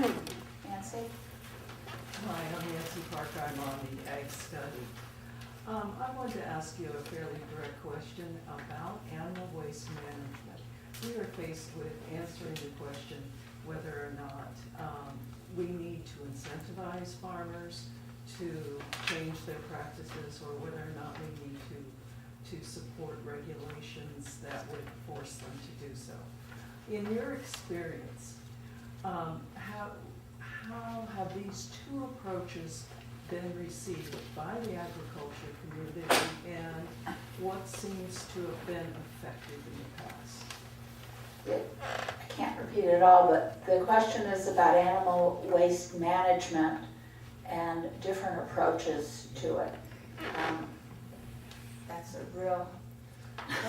Nancy? Hi, I'm Nancy Parker. I'm on the Ag Study. I wanted to ask you a fairly direct question about animal waste management. We are faced with answering the question whether or not we need to incentivize farmers to change their practices, or whether or not we need to support regulations that would force them to do so. In your experience, how have these two approaches been received by the agriculture community, and what seems to have been effective in the past? I can't repeat it all, but the question is about animal waste management and different approaches to it. That's a real...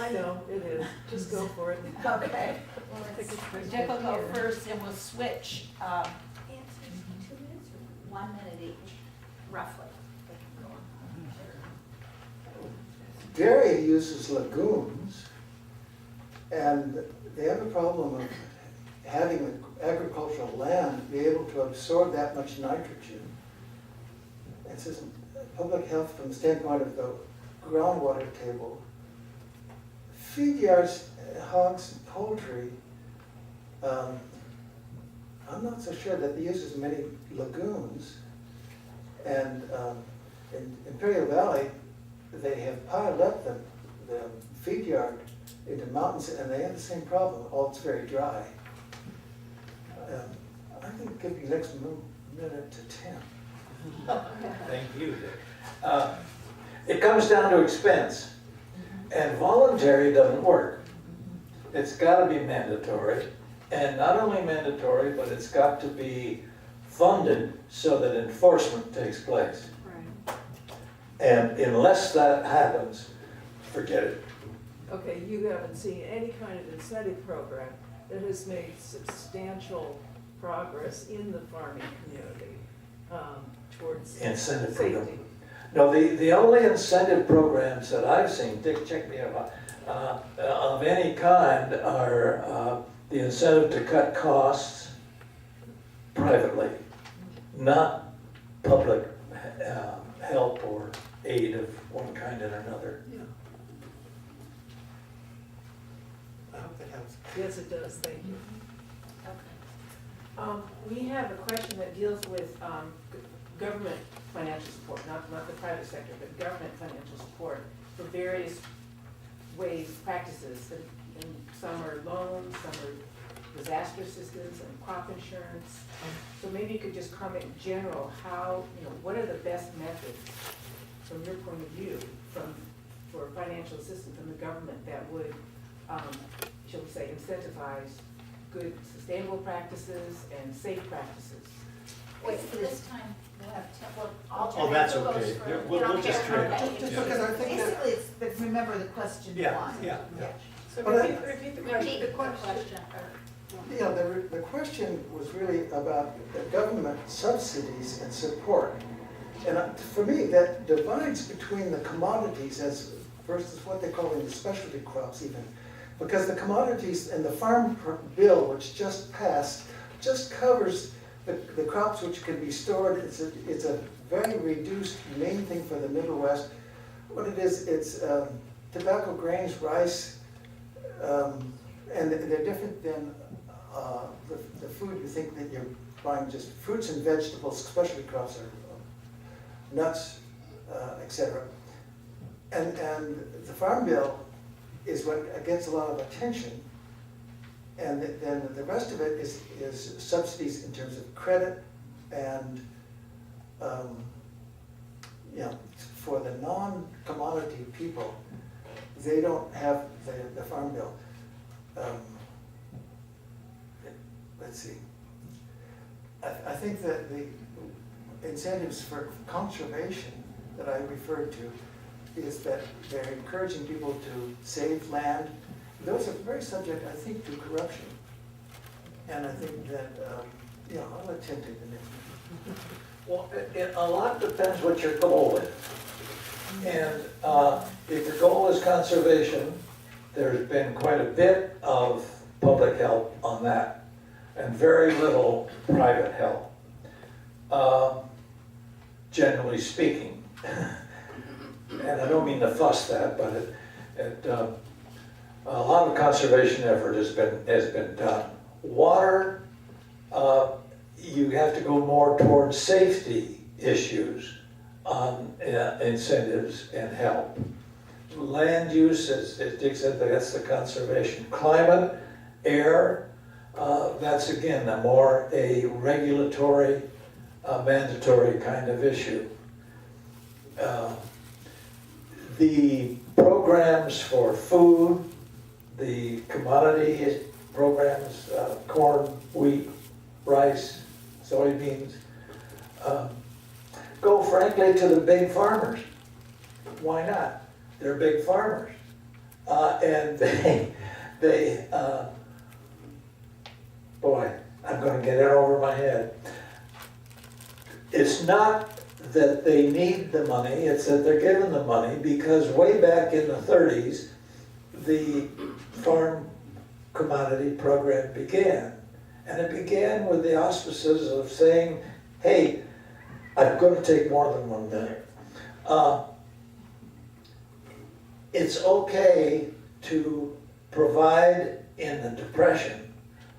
I know, it is. Just go for it. Okay. Well, Take a quick Dick will go here. first and we'll switch. Answers 2 minutes or 1 minute each, roughly. Dairy uses lagoons, and they have a problem of having the agricultural land be able to absorb that much nitrogen. It's just public health from the standpoint of the groundwater table. Feed yards, hogs, and poultry, I'm not so sure that they use as many lagoons. And in Imperial Valley, they have piled up the feed yard into mountains, and they have the same problem. All it's very dry. I think give you the next minute to Tim. Thank you, Dick. It comes down to expense, and voluntary doesn't work. It's got to be mandatory, and not only mandatory, but it's got to be funded so that enforcement takes place. Right. And unless that happens, forget it. Okay, you haven't seen any kind of incentive program that has made substantial progress in the farming community towards Incentive safety. program. No, the only incentive programs that I've seen, Dick, check me out, of any kind are the incentive to cut costs privately, not public help or aid of one kind and another. Yeah. I hope that helps. Yes, it does, thank you. We have a question that deals with government financial support, not the private sector, but government financial support for various ways, practices. And some are loans, some are disaster assistance and crop insurance. So maybe you could just comment in general how, what are the best methods from your point of view for financial assistance from the government that would, shall we say, incentivize good sustainable practices and safe practices? Wait, for this time, we'll have Tim, we'll alternate. Oh, that's Who goes okay. first? We'll just trade. Just because I think that, Basically, it's, but remember the question Yeah, one. yeah. So But I- repeat the question. Repeat the question. yeah, the question was really about the government subsidies and support. And for me, that divides between the commodities as versus what they call in the specialty crops even. Because the commodities and the farm bill, which just passed, just covers the crops which can be stored. It's a very reduced main thing for the Middle West. What it is, it's tobacco, grains, rice, and they're different than the food you think that you're buying, just fruits and vegetables. Specialty crops are nuts, etc. And the farm bill is what gets a lot of attention. And then the rest of it is subsidies in terms of credit and, for the non-commodity people, they don't have the farm bill. Let's see. I think that the incentives for conservation that I referred to is that they're encouraging people to save land. Those are very subject, I think, to corruption. And I think that, I'll let Tim take the next one. Well, a lot depends what your goal is. And if your goal is conservation, there's been quite a bit of public help on that. and very little private help, generally speaking. And I don't mean to fuss that, but a lot of conservation effort has been done. Water, you have to go more towards safety issues on incentives and help. Land use, as Dick said, that's the conservation. Climate, air, that's again a regulatory, mandatory kind of issue. The programs for food, the commodity programs, corn, wheat, rice, soybeans, go frankly to the big farmers. Why not? They're big farmers. And boy, I'm going to get it over my head. It's not that they need the money, it's that they're given the money because way back in the 30s, the farm commodity program began. And it began with the auspices of saying, hey, I'm going to take more than 1 minute. It's okay to provide in the Depression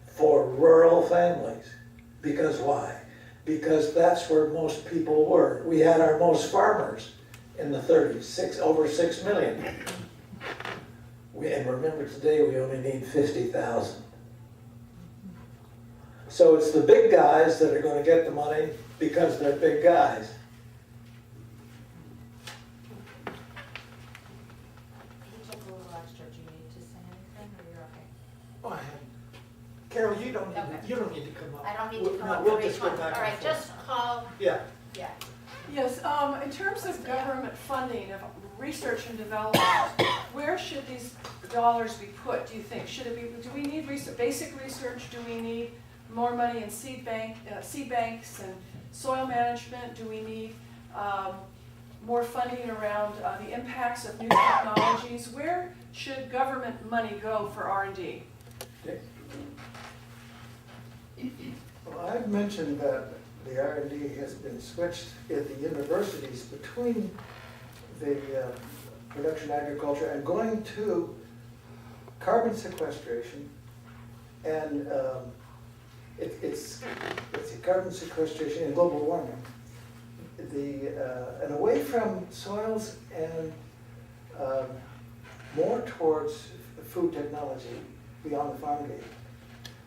for rural families. Because why? Because that's where most people were. We had our most farmers in the 30s, over 6 million. And remember today we only need 50,000. So it's the big guys that are going to get the money because they're big guys. You took a little extra. Do you need to say anything, or you're okay? Oh, I have. Carol, you don't Okay. you don't need to come up. I don't need to come No, up we'll every just go time. back All and right, forth. just call, Yeah. yeah. Yes, in terms of government funding of research and development, where should these dollars be put, do you think? Should it be, do we need basic research? Do we need more money in seed banks and soil management? Do we need more funding around the impacts of new technologies? Where should government money go for R&D? Well, I've mentioned that the R&D has been switched at the universities between the production agriculture and going to carbon sequestration, and it's a carbon sequestration and global warming. And away from soils and more towards food technology beyond the farm gate.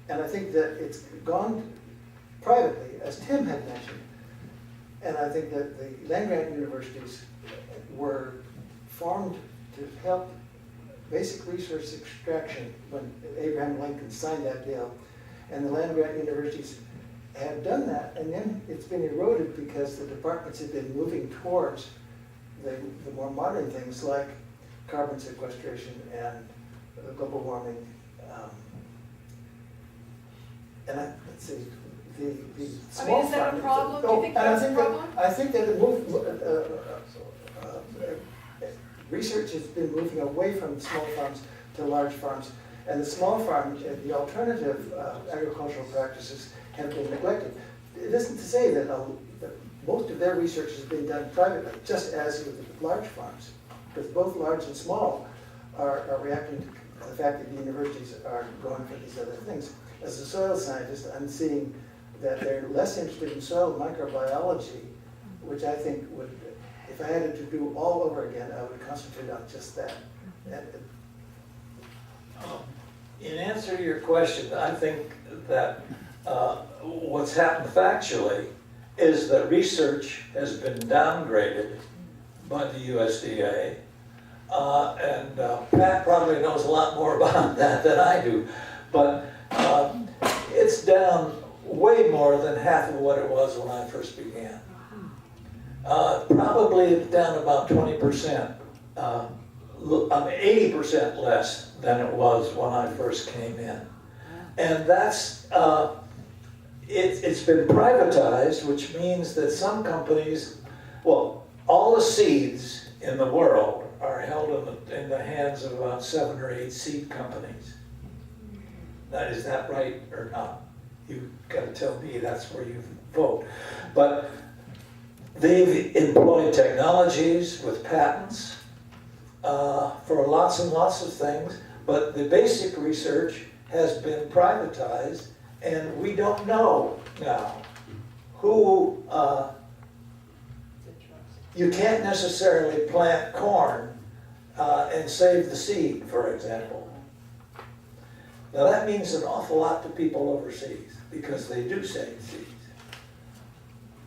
And I think that it's gone privately, as Tim had mentioned. And I think that the land-grant universities were formed to help basic resource extraction when Abraham Lincoln signed that bill. And the land-grant universities have done that, and then it's been eroded because the departments have been moving towards the more modern things like carbon sequestration and global warming. Let's see, the small is that a farm- problem? Do you think that's a problem? I think that research has been moving away from small farms to large farms. And the small farms, the alternative agricultural practices have been neglected. It isn't to say that most of their research has been done privately, just as with the large farms, because both large and small are reacting to the fact that the universities are going for these other things. As a soil scientist, I'm seeing that they're less interested in soil microbiology, which I think would, if I had it to do all over again, I would concentrate on just that. In answer to your question, I think that what's happened factually is that research has been downgraded by the USDA. And Pat probably knows a lot more about that than I do. But it's down way more than half of what it was when I first began. Probably down about 20%. 80% less than it was when I first came in. And that's, it's been privatized, which means that some companies, well, all the seeds in the world are held in the hands of about 7 or 8 seed companies. Is that right or not? you gotta tell me that's where you vote. But they've employed technologies with patents for lots and lots of things, but the basic research has been privatized, and we don't know now who, you can't necessarily plant corn and save the seed, for example. Now that means an awful lot to people overseas, because they do save seeds.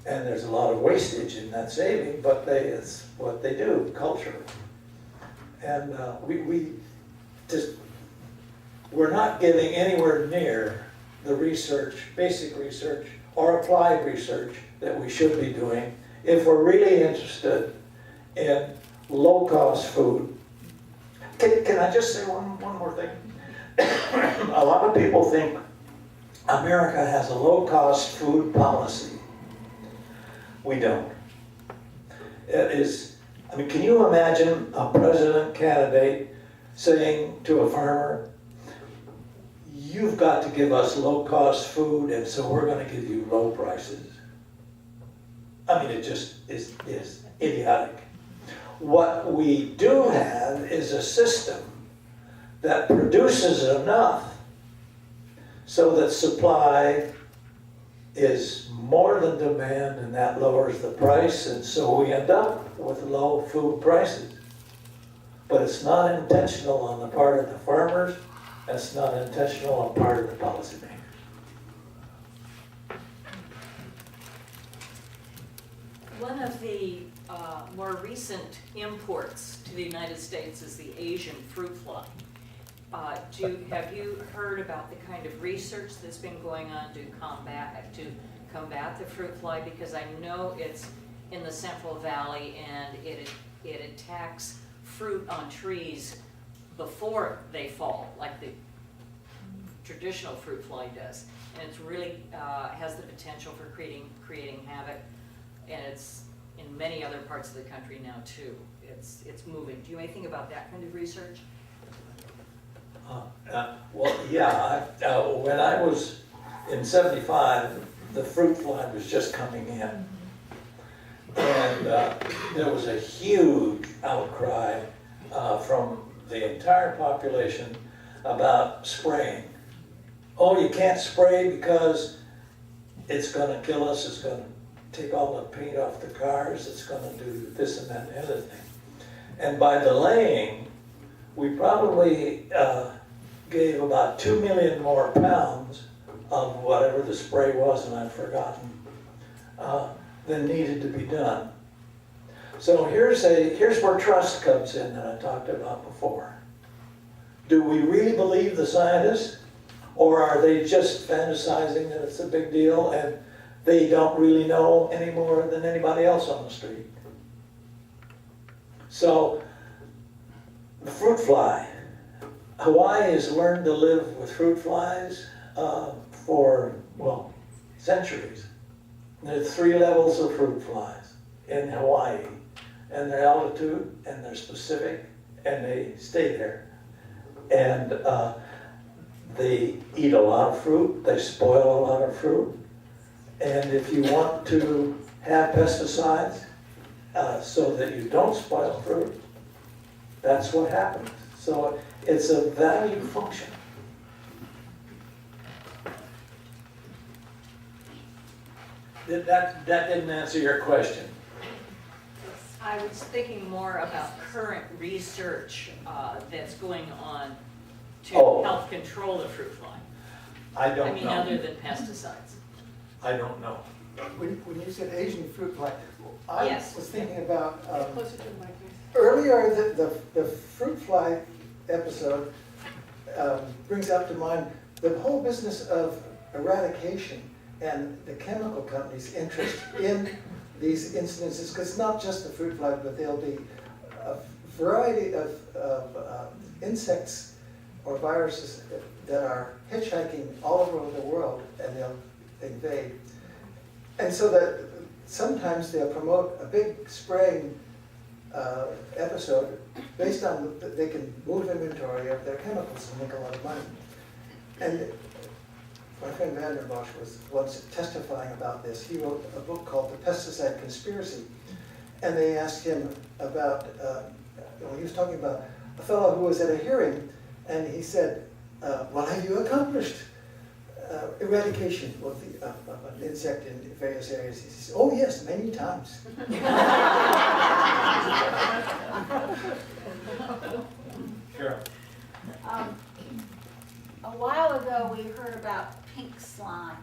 And there's a lot of wastage in that saving, but it's what they do culturally. And we're not getting anywhere near the research, basic research, or applied research that we should be doing if we're really interested in low-cost food. Can I just say one more thing? A lot of people think America has a low-cost food policy. We don't. It is, I mean, can you imagine a president candidate saying to a farmer, you've got to give us low-cost food, and so we're going to give you low prices? I mean, it just is idiotic. What we do have is a system that produces enough so that supply is more than demand, and that lowers the price, and so we end up with low food prices. But it's not intentional on the part of the farmers, and it's not intentional on the part of the policymakers. One of the more recent imports to the United States is the Asian fruit fly. Have you heard about the kind of research that's been going on to combat the fruit fly? Because I know it's in the Central Valley, and it attacks fruit on trees before they fall, like the traditional fruit fly does. And it's really has the potential for creating havoc, and it's in many other parts of the country now too. It's moving. Do you know anything about that kind of research? Well, yeah, when I was in '75, the fruit fly was just coming in. And there was a huge outcry from the entire population about spraying. Oh, you can't spray because it's going to kill us, it's going to take all the paint off the cars, it's going to do this and that and the other thing. And by delaying, we probably gave about 2 million more pounds of whatever the spray was, and I've forgotten, than needed to be done. So here's where trust comes in that I talked about before. Do we really believe the scientists, or are they just fantasizing that it's a big deal and they don't really know any more than anybody else on the street? So, the fruit fly. Hawaii has learned to live with fruit flies for, well, centuries. There are 3 levels of fruit flies in Hawaii, and their altitude, and they're specific, and they stay there. And they eat a lot of fruit, they spoil a lot of fruit, and if you want to have pesticides so that you don't spoil fruit, that's what happens. So it's a value function. That didn't answer your question. I was thinking more about current research that's going on to help control the fruit fly. I don't know. I mean, other than pesticides. I don't know. When you said Asian fruit fly, I Yes. was thinking about, Closer to the mic, please. earlier the fruit fly episode brings up to mind the whole business of eradication and the chemical companies' interest in these incidences, because it's not just the fruit fly, but there'll be a variety of insects or viruses that are hitchhiking all over the world, and they'll invade. And so that sometimes they'll promote a big spraying episode based on they can move inventory of their chemicals and make a lot of money. And my friend Vanderbosch was once testifying about this. He wrote a book called The Pesticide Conspiracy. And they asked him about, he was talking about a fellow who was at a hearing, and he said, well, have you accomplished eradication of an insect in various areas? He says, oh yes, many times. Sure. A while ago, we heard about pink slime.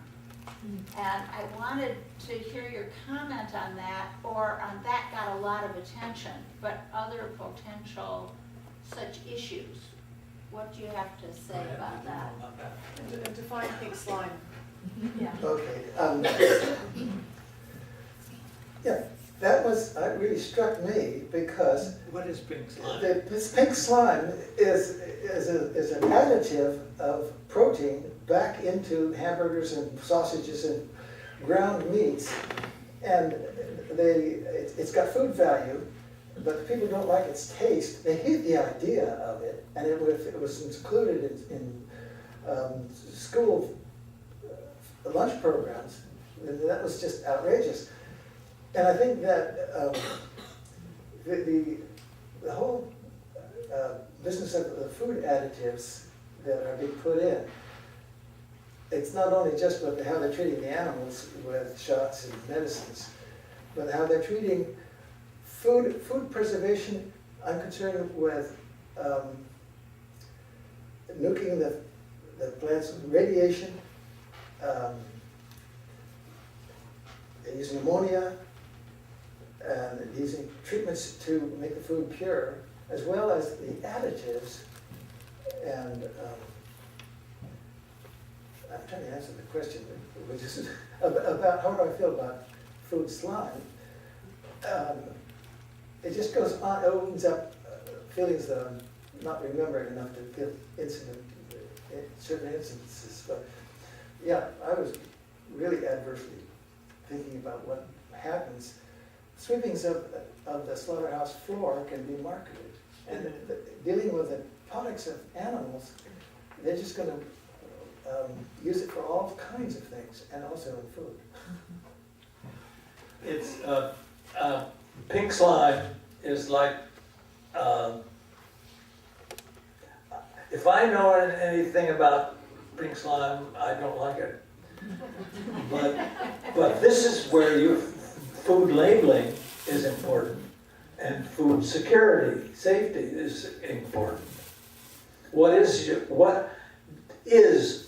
And I wanted to hear your comment on that, or on that got a lot of attention, but other potential such issues. What do you have to say about that? And define pink slime. Yeah. Okay. Yeah, that really struck me because What is pink slime? this pink slime is an additive of protein back into hamburgers and sausages and ground meats, and it's got food value, but people don't like its taste. They hate the idea of it, and it was included in school lunch programs. That was just outrageous. And I think that the whole business of the food additives that are being put in, it's not only just with how they're treating the animals with shots and medicines, but how they're treating food preservation. I'm concerned with nuking the plants with radiation, using ammonia, and using treatments to make the food pure, as well as the additives. And I'm trying to answer the question, which is about how do I feel about food slime. It just goes on, it opens up feelings that I'm not remembering enough to feel certain instances. But yeah, I was really adversely thinking about what happens. Sweepings of the slaughterhouse floor can be marketed. And dealing with the products of animals, they're just going to use it for all kinds of things, and also in food. It's, pink slime is like, if I know anything about pink slime, I don't like it. But this is where food labeling is important, and food security, safety is important. What is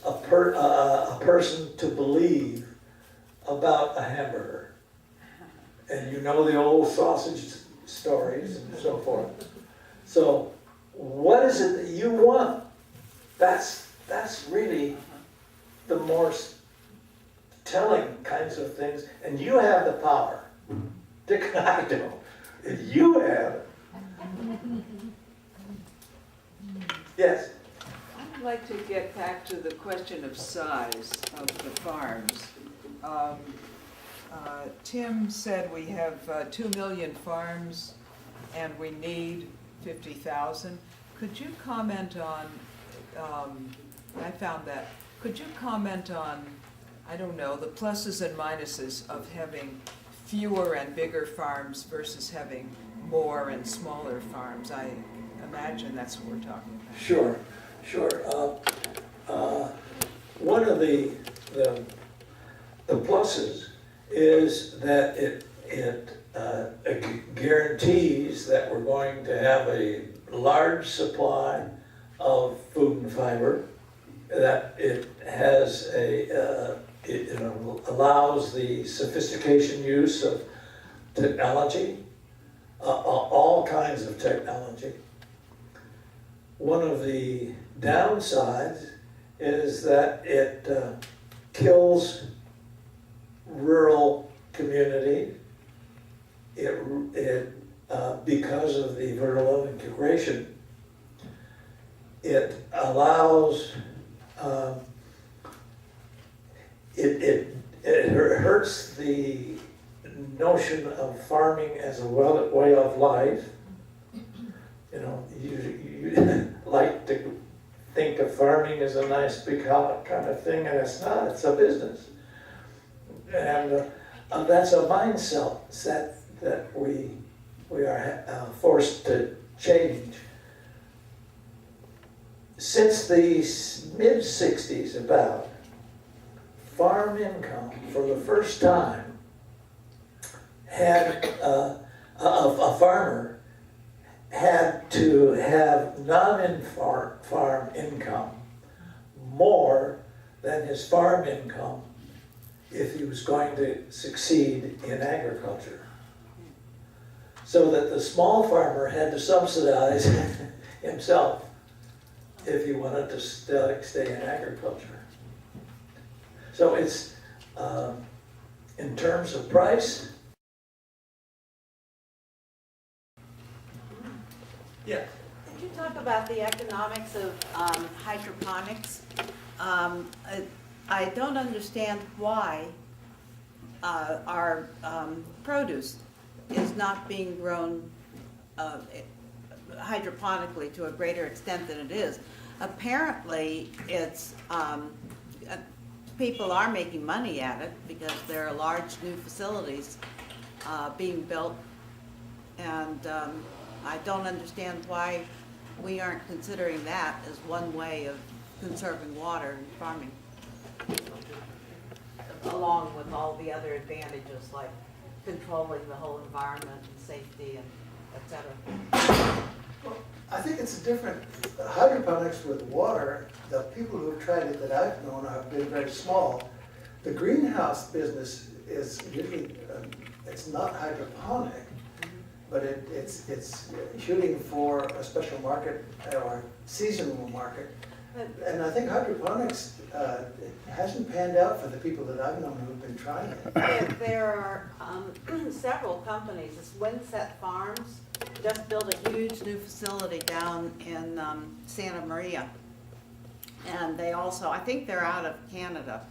a person to believe about a hamburger? And you know the old sausage stories and so forth. So what is it that you want? That's really the more telling kinds of things, and you have the power. Dick and I don't. You have it. Yes? I'd like to get back to the question of size of the farms. Tim said we have 2 million farms and we need 50,000. Could you comment on, I found that, could you comment on, I don't know, the pluses and minuses of having fewer and bigger farms versus having more and smaller farms? I imagine that's what we're talking about. Sure. One of the pluses is that it guarantees that we're going to have a large supply of food and fiber, that it has it allows the sophistication use of technology, all kinds of technology. One of the downsides is that it kills rural community. Because of the vertical integration, it allows it hurts the notion of farming as a way of life. You know, you like to think of farming as a nice big kind of thing, and it's not, it's a business. And that's a mindset that we are forced to change. Since the mid-60s about, farm income for the first time had, a farmer had to have non-farm income more than his farm income if he was going to succeed in agriculture. So that the small farmer had to subsidize himself if he wanted to stay in agriculture. So it's, in terms of price. Yeah. Could you talk about the economics of hydroponics? I don't understand why our produce is not being grown hydroponically to a greater extent than it is. Apparently, it's people are making money at it because there are large new facilities being built, and I don't understand why we aren't considering that as one way of conserving water and farming, along with all the other advantages like controlling the whole environment and safety and et cetera. Well, I think it's a different, hydroponics with water, the people who have tried it that I've known have been very small. The greenhouse business is usually, it's not hydroponic, but it's shooting for a special market or seasonal market. And I think hydroponics hasn't panned out for the people that I've known who've been trying it. There are several companies. This Windset Farms just built a huge new facility down in Santa Maria. And they also, I think they're out of Canada,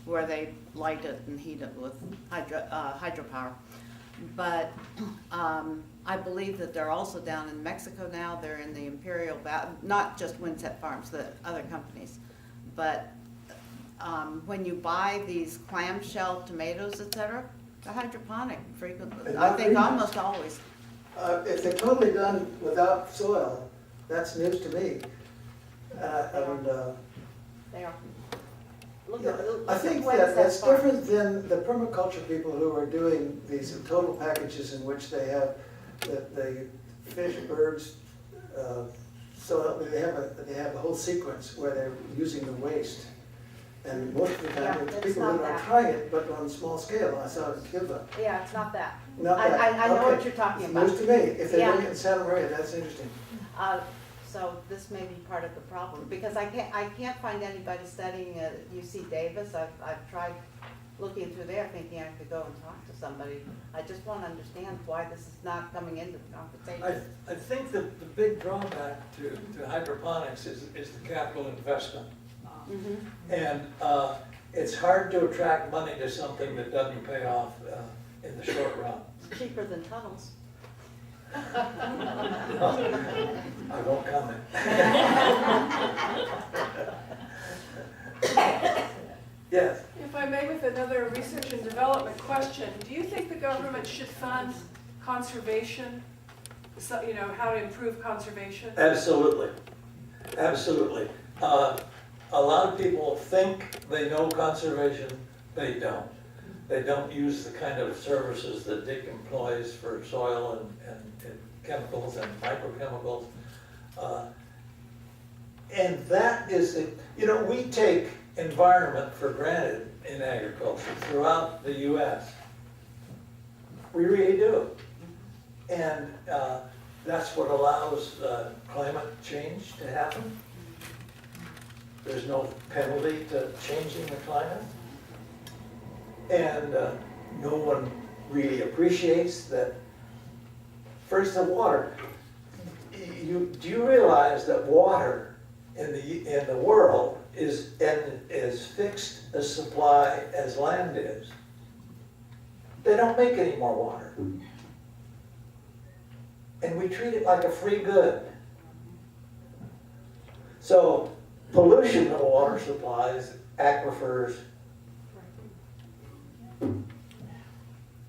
where they light it and heat it with hydropower. But I believe that they're also down in Mexico now. They're in the Imperial Valley, not just Windset Farms, the other companies. But when you buy these clamshell tomatoes, et cetera, they're hydroponic frequently. I think almost always. If they're totally done without soil, that's news to me. They are. I think that's different than the permaculture people who are doing these total packages in which they have the fish, birds, so they have a whole sequence where they're using the waste. And most of the time, it's people who are trying it, but on a small scale. I saw it in Cuba. Yeah, it's not that. Not that. I know Okay. what you're talking about. News to me. If they're Yeah. doing it in Santa Maria, that's interesting. So this may be part of the problem, because I can't find anybody studying at UC Davis. I've tried looking through there, thinking I could go and talk to somebody. I just want to understand why this is not coming into the conversation. I think the big drawback to hydroponics is the capital investment. And it's hard to attract money to something that doesn't pay off in the short run. It's cheaper than tunnels. I won't comment. Yes. If I may, with another research and development question, do you think the government should fund conservation? So, you know, how to improve conservation? Absolutely. Absolutely. A lot of people think they know conservation, they don't. They don't use the kind of services that Dick employs for soil and chemicals and microchemicals. And that is, we take environment for granted in agriculture throughout the U.S. We really do. And that's what allows climate change to happen. There's no penalty to changing the climate. And no one really appreciates that. First, the water. Do you realize that water in the world is as fixed a supply as land is? They don't make any more water. And we treat it like a free good. So pollution of water supplies, aquifers.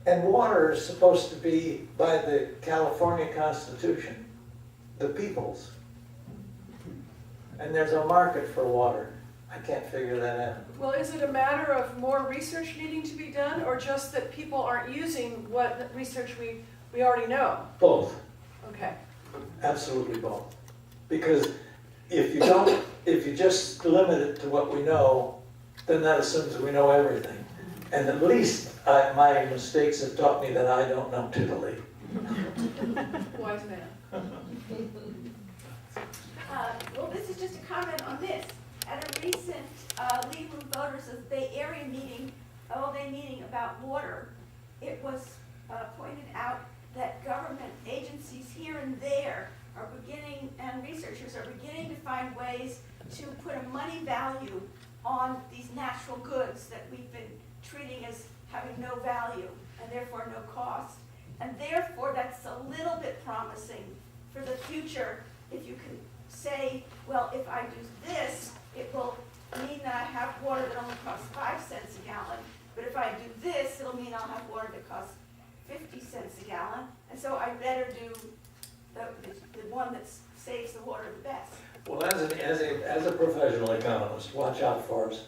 And water is supposed to be, by the California Constitution, the people's. And there's a market for water. I can't figure that out. Well, is it a matter of more research needing to be done, or just that people aren't using what research we already know? Both, Okay. absolutely both. Because if you don't, if you just limit it to what we know, then that assumes we know everything. And at least my mistakes have taught me that I don't know tiddly. Wise man. Well, this is just a comment on this. At a recent League of Voters of the Bay Area meeting, all-day meeting about water, it was pointed out that government agencies here and there are beginning, and researchers are beginning to find ways to put a money value on these natural goods that we've been treating as having no value and therefore no cost. And therefore, that's a little bit promising for the future if you can say, well, if I do this, it will mean that I have water that only costs 5 cents a gallon. But if I do this, it'll mean I'll have water that costs 50 cents a gallon. And so I better do the one that saves the water the best. Well, as a professional economist, watch out for us.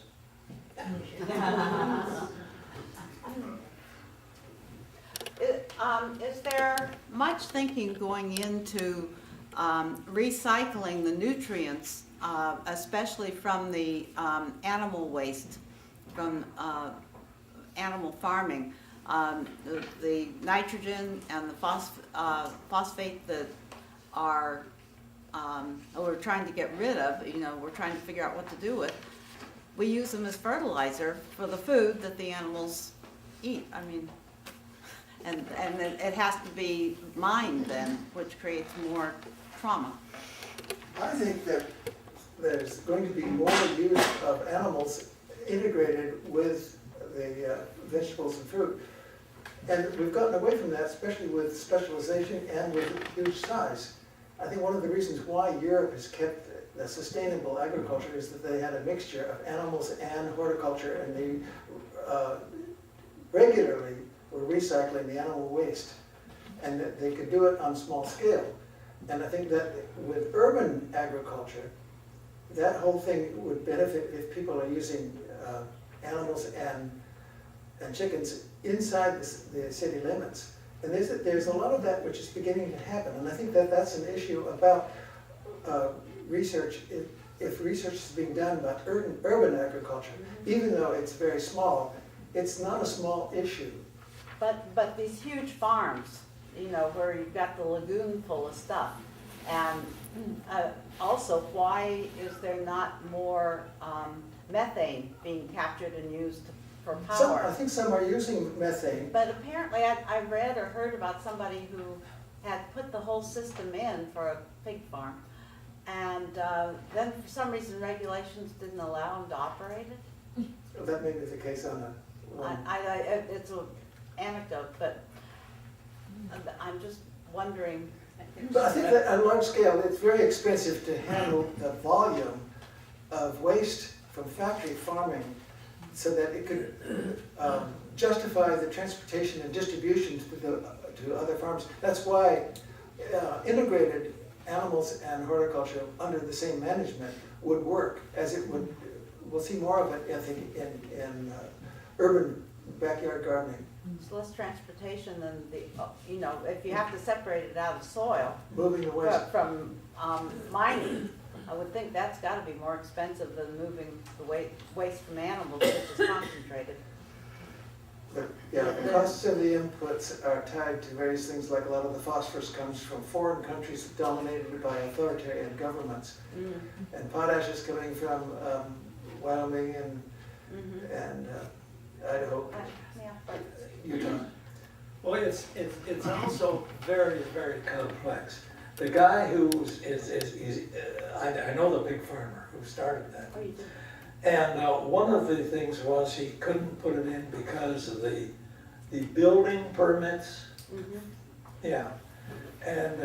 Is there much thinking going into recycling the nutrients, especially from the animal waste, from animal farming? The nitrogen and the phosphate that are we're trying to get rid of, we're trying to figure out what to do with. We use them as fertilizer for the food that the animals eat. I mean, and it has to be mined then, which creates more trauma. I think that there's going to be more use of animals integrated with the vegetables and fruit. And we've gotten away from that, especially with specialization and with huge size. I think one of the reasons why Europe has kept a sustainable agriculture is that they had a mixture of animals and horticulture, and they regularly were recycling the animal waste, and that they could do it on small scale. And I think that with urban agriculture, that whole thing would benefit if people are using animals and chickens inside the city limits. And there's a lot of that which is beginning to happen, and I think that that's an issue about research. If research is being done about urban agriculture, even though it's very small, it's not a small issue. But these huge farms, where you've got the lagoon full of stuff, and also, why is there not more methane being captured and used for power? I think some are using methane. But apparently, I read or heard about somebody who had put the whole system in for a pig farm, and then for some reason regulations didn't allow them to operate it. That may be the case on a one. It's an anecdote, but I'm just wondering. But I think that on a large scale, it's very expensive to handle the volume of waste from factory farming so that it could justify the transportation and distribution to other farms. That's why integrated animals and horticulture under the same management would work, as it would. We'll see more of it, I think, in urban backyard gardening. It's less transportation than if you have to separate it out of soil. Moving the waste. From mining, I would think that's gotta be more expensive than moving the waste from animals, which is concentrated. But, yeah, the costs of the inputs are tied to various things, like a lot of the phosphorus comes from foreign countries dominated by authoritarian governments. And potash is coming from Wyoming and Idaho, Utah. Well, it's also very, very complex. The guy I know the pig farmer who started that. Oh, you do? And one of the things was he couldn't put it in because of the building permits. Yeah, and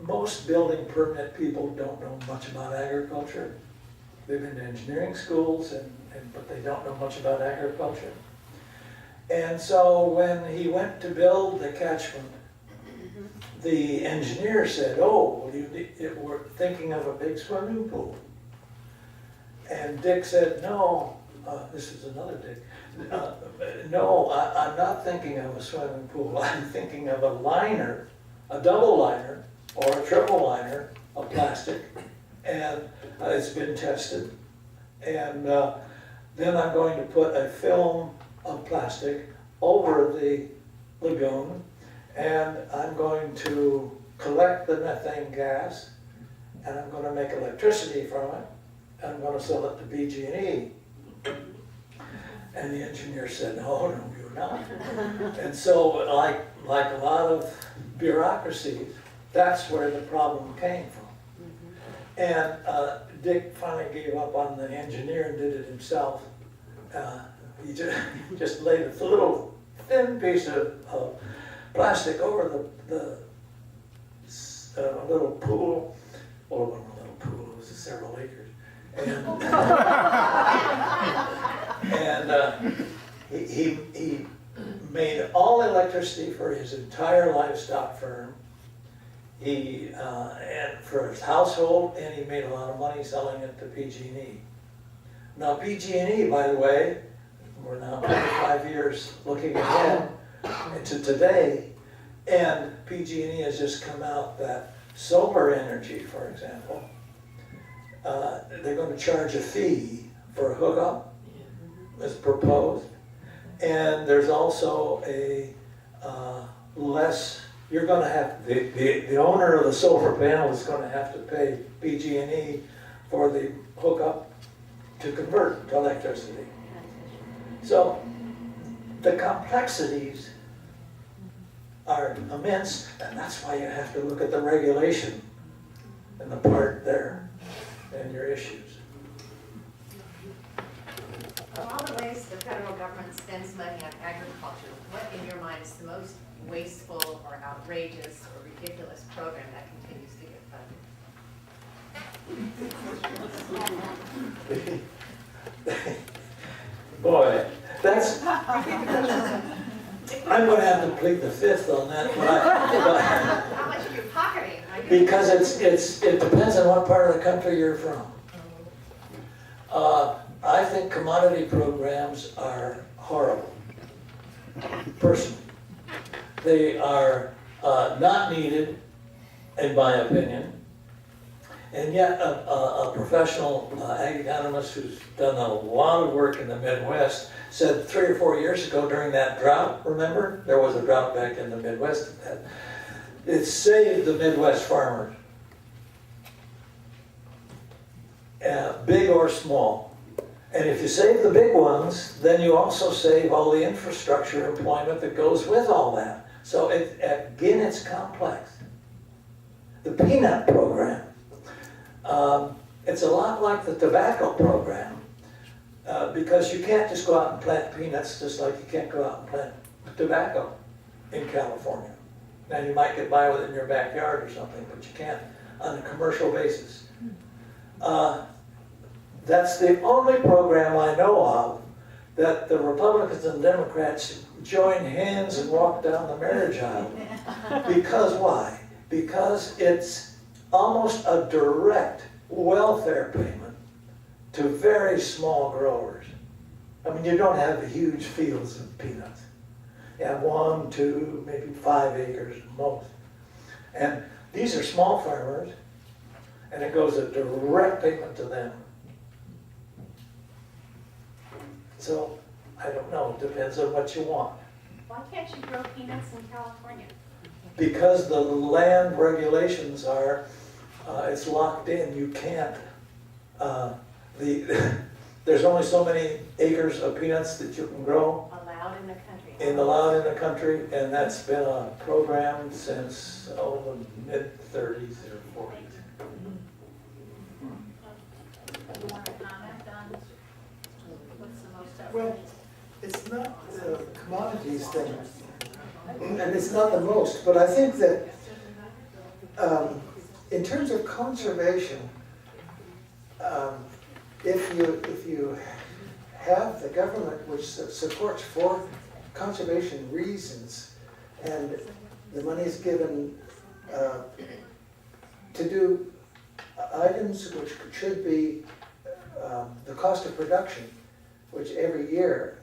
most building permit people don't know much about agriculture. they've been to engineering schools, but they don't know much about agriculture. And so when he went to build the catchment, the engineer said, "Oh, we're thinking of a big swimming pool." And Dick said, "No, this is another Dick. No, I'm not thinking of a swimming pool. I'm thinking of a liner, a double liner or a triple liner of plastic, and it's been tested. And then I'm going to put a film of plastic over the lagoon, and I'm going to collect the methane gas, and I'm going to make electricity from it, and I'm going to sell it to BG&E." And the engineer said, "No, you're not." And so, like a lot of bureaucracies, that's where the problem came from. And Dick finally gave up on the engineer and did it himself. He just laid a little thin piece of plastic over the little pool. Well, it wasn't a little pool, it was several acres. And he made all electricity for his entire livestock firm. And for his household, and he made a lot of money selling it to PG&E. Now PG&E, by the way, we're now 25 years looking ahead into today, and PG&E has just come out that solar energy, for example, they're going to charge a fee for a hookup, as proposed, and there's also a less. You're going to have, the owner of the solar panel is going to have to pay PG&E for the hookup to convert to electricity. So the complexities are immense, and that's why you have to look at the regulation and the part there and your issues. Of all the ways the federal government spends money on agriculture, what in your mind is the most wasteful or outrageous or ridiculous program that continues to get funded? Boy, that's, I'm going to have to plead the fifth on that. How much are you pocketing? Because it depends on what part of the country you're from. I think commodity programs are horrible, personally. They are not needed, in my opinion. And yet a professional ag economist who's done a lot of work in the Midwest said 3 or 4 years ago during that drought, remember? There was a drought back in the Midwest. It saved the Midwest farmers, big or small. And if you save the big ones, then you also save all the infrastructure employment that goes with all that. So again, it's complex. The peanut program, it's a lot like the tobacco program, because you can't just go out and plant peanuts just like you can't go out and plant tobacco in California. Now you might get by with it in your backyard or something, but you can't on a commercial basis. That's the only program I know of that the Republicans and Democrats join hands and walk down the marriage aisle. Because why? Because it's almost a direct welfare payment to very small growers. I mean, you don't have huge fields of peanuts. You have 1, 2, maybe 5 acres at most. And these are small farmers, and it goes a direct payment to them. So, I don't know, it depends on what you want. Why can't you grow peanuts in California? Because the land regulations are, it's locked in, you can't, there's only so many acres of peanuts that you can grow. Allowed in the country. Allowed in the country, and that's been a program since, the mid-30s or 40s. You want to comment on what's the most outrageous? Well, it's not the commodities thing, and it's not the most, but I think that in terms of conservation, if you have the government which supports for conservation reasons, and the money is given to do items which should be the cost of production, which every year,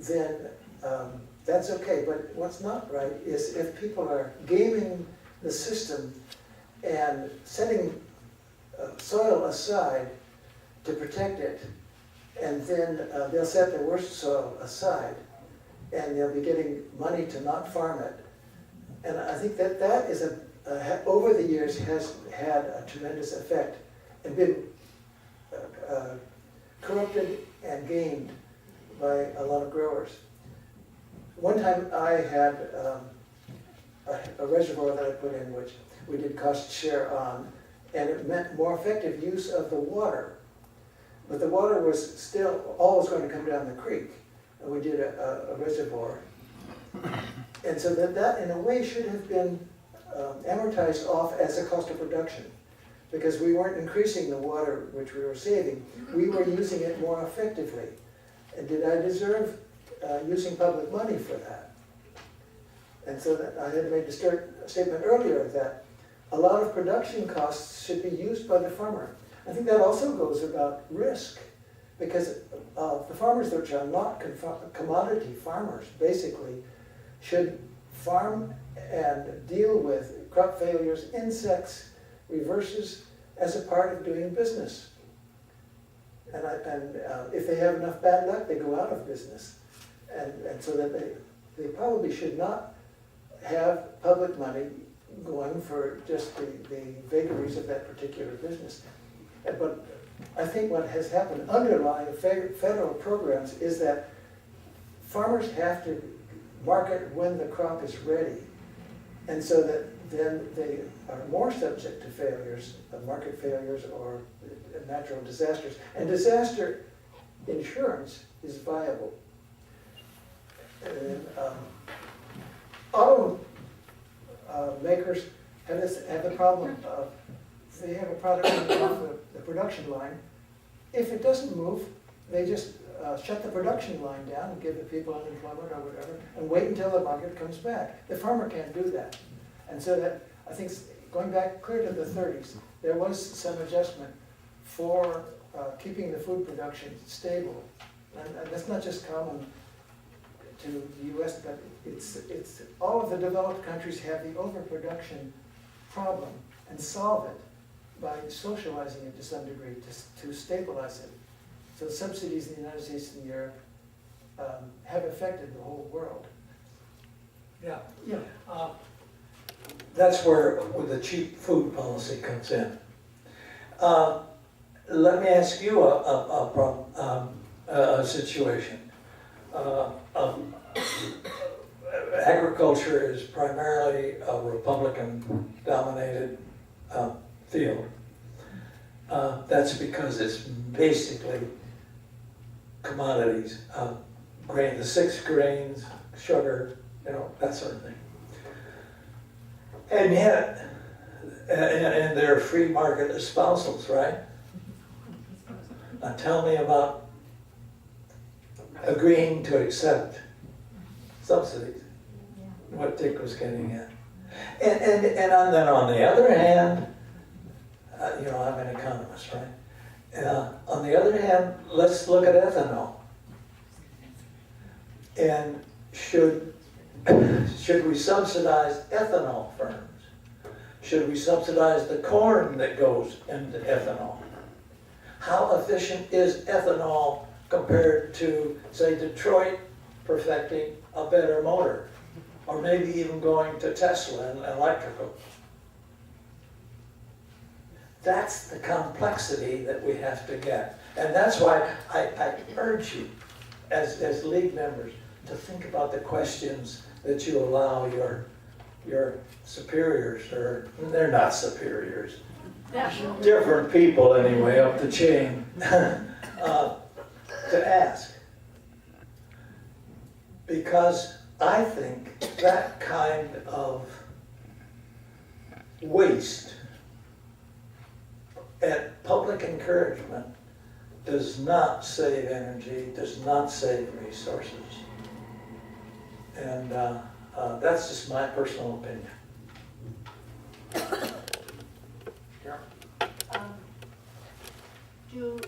then that's okay. But what's not right is if people are gaming the system and setting soil aside to protect it, and then they'll set their worst soil aside, and they'll be getting money to not farm it. And I think that that is over the years has had a tremendous effect and been corrupted and gamed by a lot of growers. One time I had a reservoir that I put in, which we did cost share on, and it meant more effective use of the water. But the water was still always going to come down the creek, and we did a reservoir. And so that in a way should have been amortized off as a cost of production, because we weren't increasing the water which we were saving, we were using it more effectively. And did I deserve using public money for that? And so that I had made a statement earlier that a lot of production costs should be used by the farmer. I think that also goes about risk, because the farmers which are not commodity farmers basically should farm and deal with crop failures, insects, reverses as a part of doing business. And if they have enough bad luck, they go out of business. And so that they probably should not have public money going for just the vagaries of that particular business. But I think what has happened underlying federal programs is that farmers have to market when the crop is ready. And so that then they are more subject to failures, market failures or natural disasters. And disaster insurance is viable. And, auto makers have the problem of they have a product off the production line. If it doesn't move, they just shut the production line down and give the people unemployment or whatever and wait until the market comes back. The farmer can't do that. And so that, I think, going back clear to the 30s, there was some adjustment for keeping the food production stable. And that's not just common to the US, but it's all of the developed countries have the overproduction problem and solve it by socializing it to some degree, to stabilize it. So subsidies in the United States and Europe have affected the whole world. Yeah. That's where the cheap food policy comes in. Let me ask you a situation. Agriculture is primarily a Republican-dominated field. That's because it's basically commodities, grain, the 6 grains, sugar, that sort of thing. And yet, and they're free market espousals, right? Now tell me about agreeing to accept subsidies, what Dick was getting at. And then on the other hand, I'm an economist, right? On the other hand, let's look at ethanol. And should we subsidize ethanol firms? Should we subsidize the corn that goes into ethanol? How efficient is ethanol compared to, say, Detroit perfecting a better motor? Or maybe even going to Tesla and electrical? That's the complexity that we have to get. And that's why I urge you, as league members, to think about the questions that you allow your superiors, or they're not superiors, different people anyway up the chain, to ask. Because I think that kind of waste and public encouragement does not save energy, does not save resources. And that's just my personal opinion. Do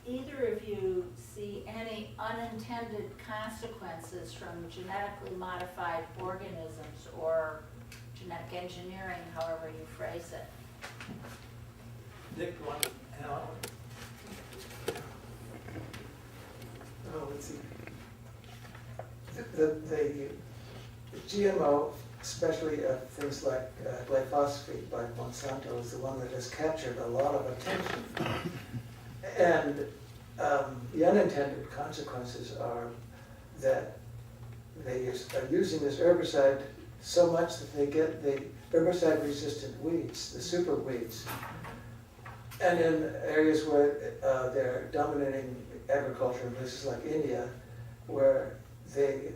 either of you see any unintended consequences from genetically modified organisms or genetic engineering, however you phrase it? Dick, one, Alan. Oh, let's see. The GMO, especially things like glyphosate by Monsanto, is the one that has captured a lot of attention. And the unintended consequences are that they are using this herbicide so much that they get the herbicide-resistant weeds, the super weeds. And in areas where they're dominating agriculture, in places like India, where they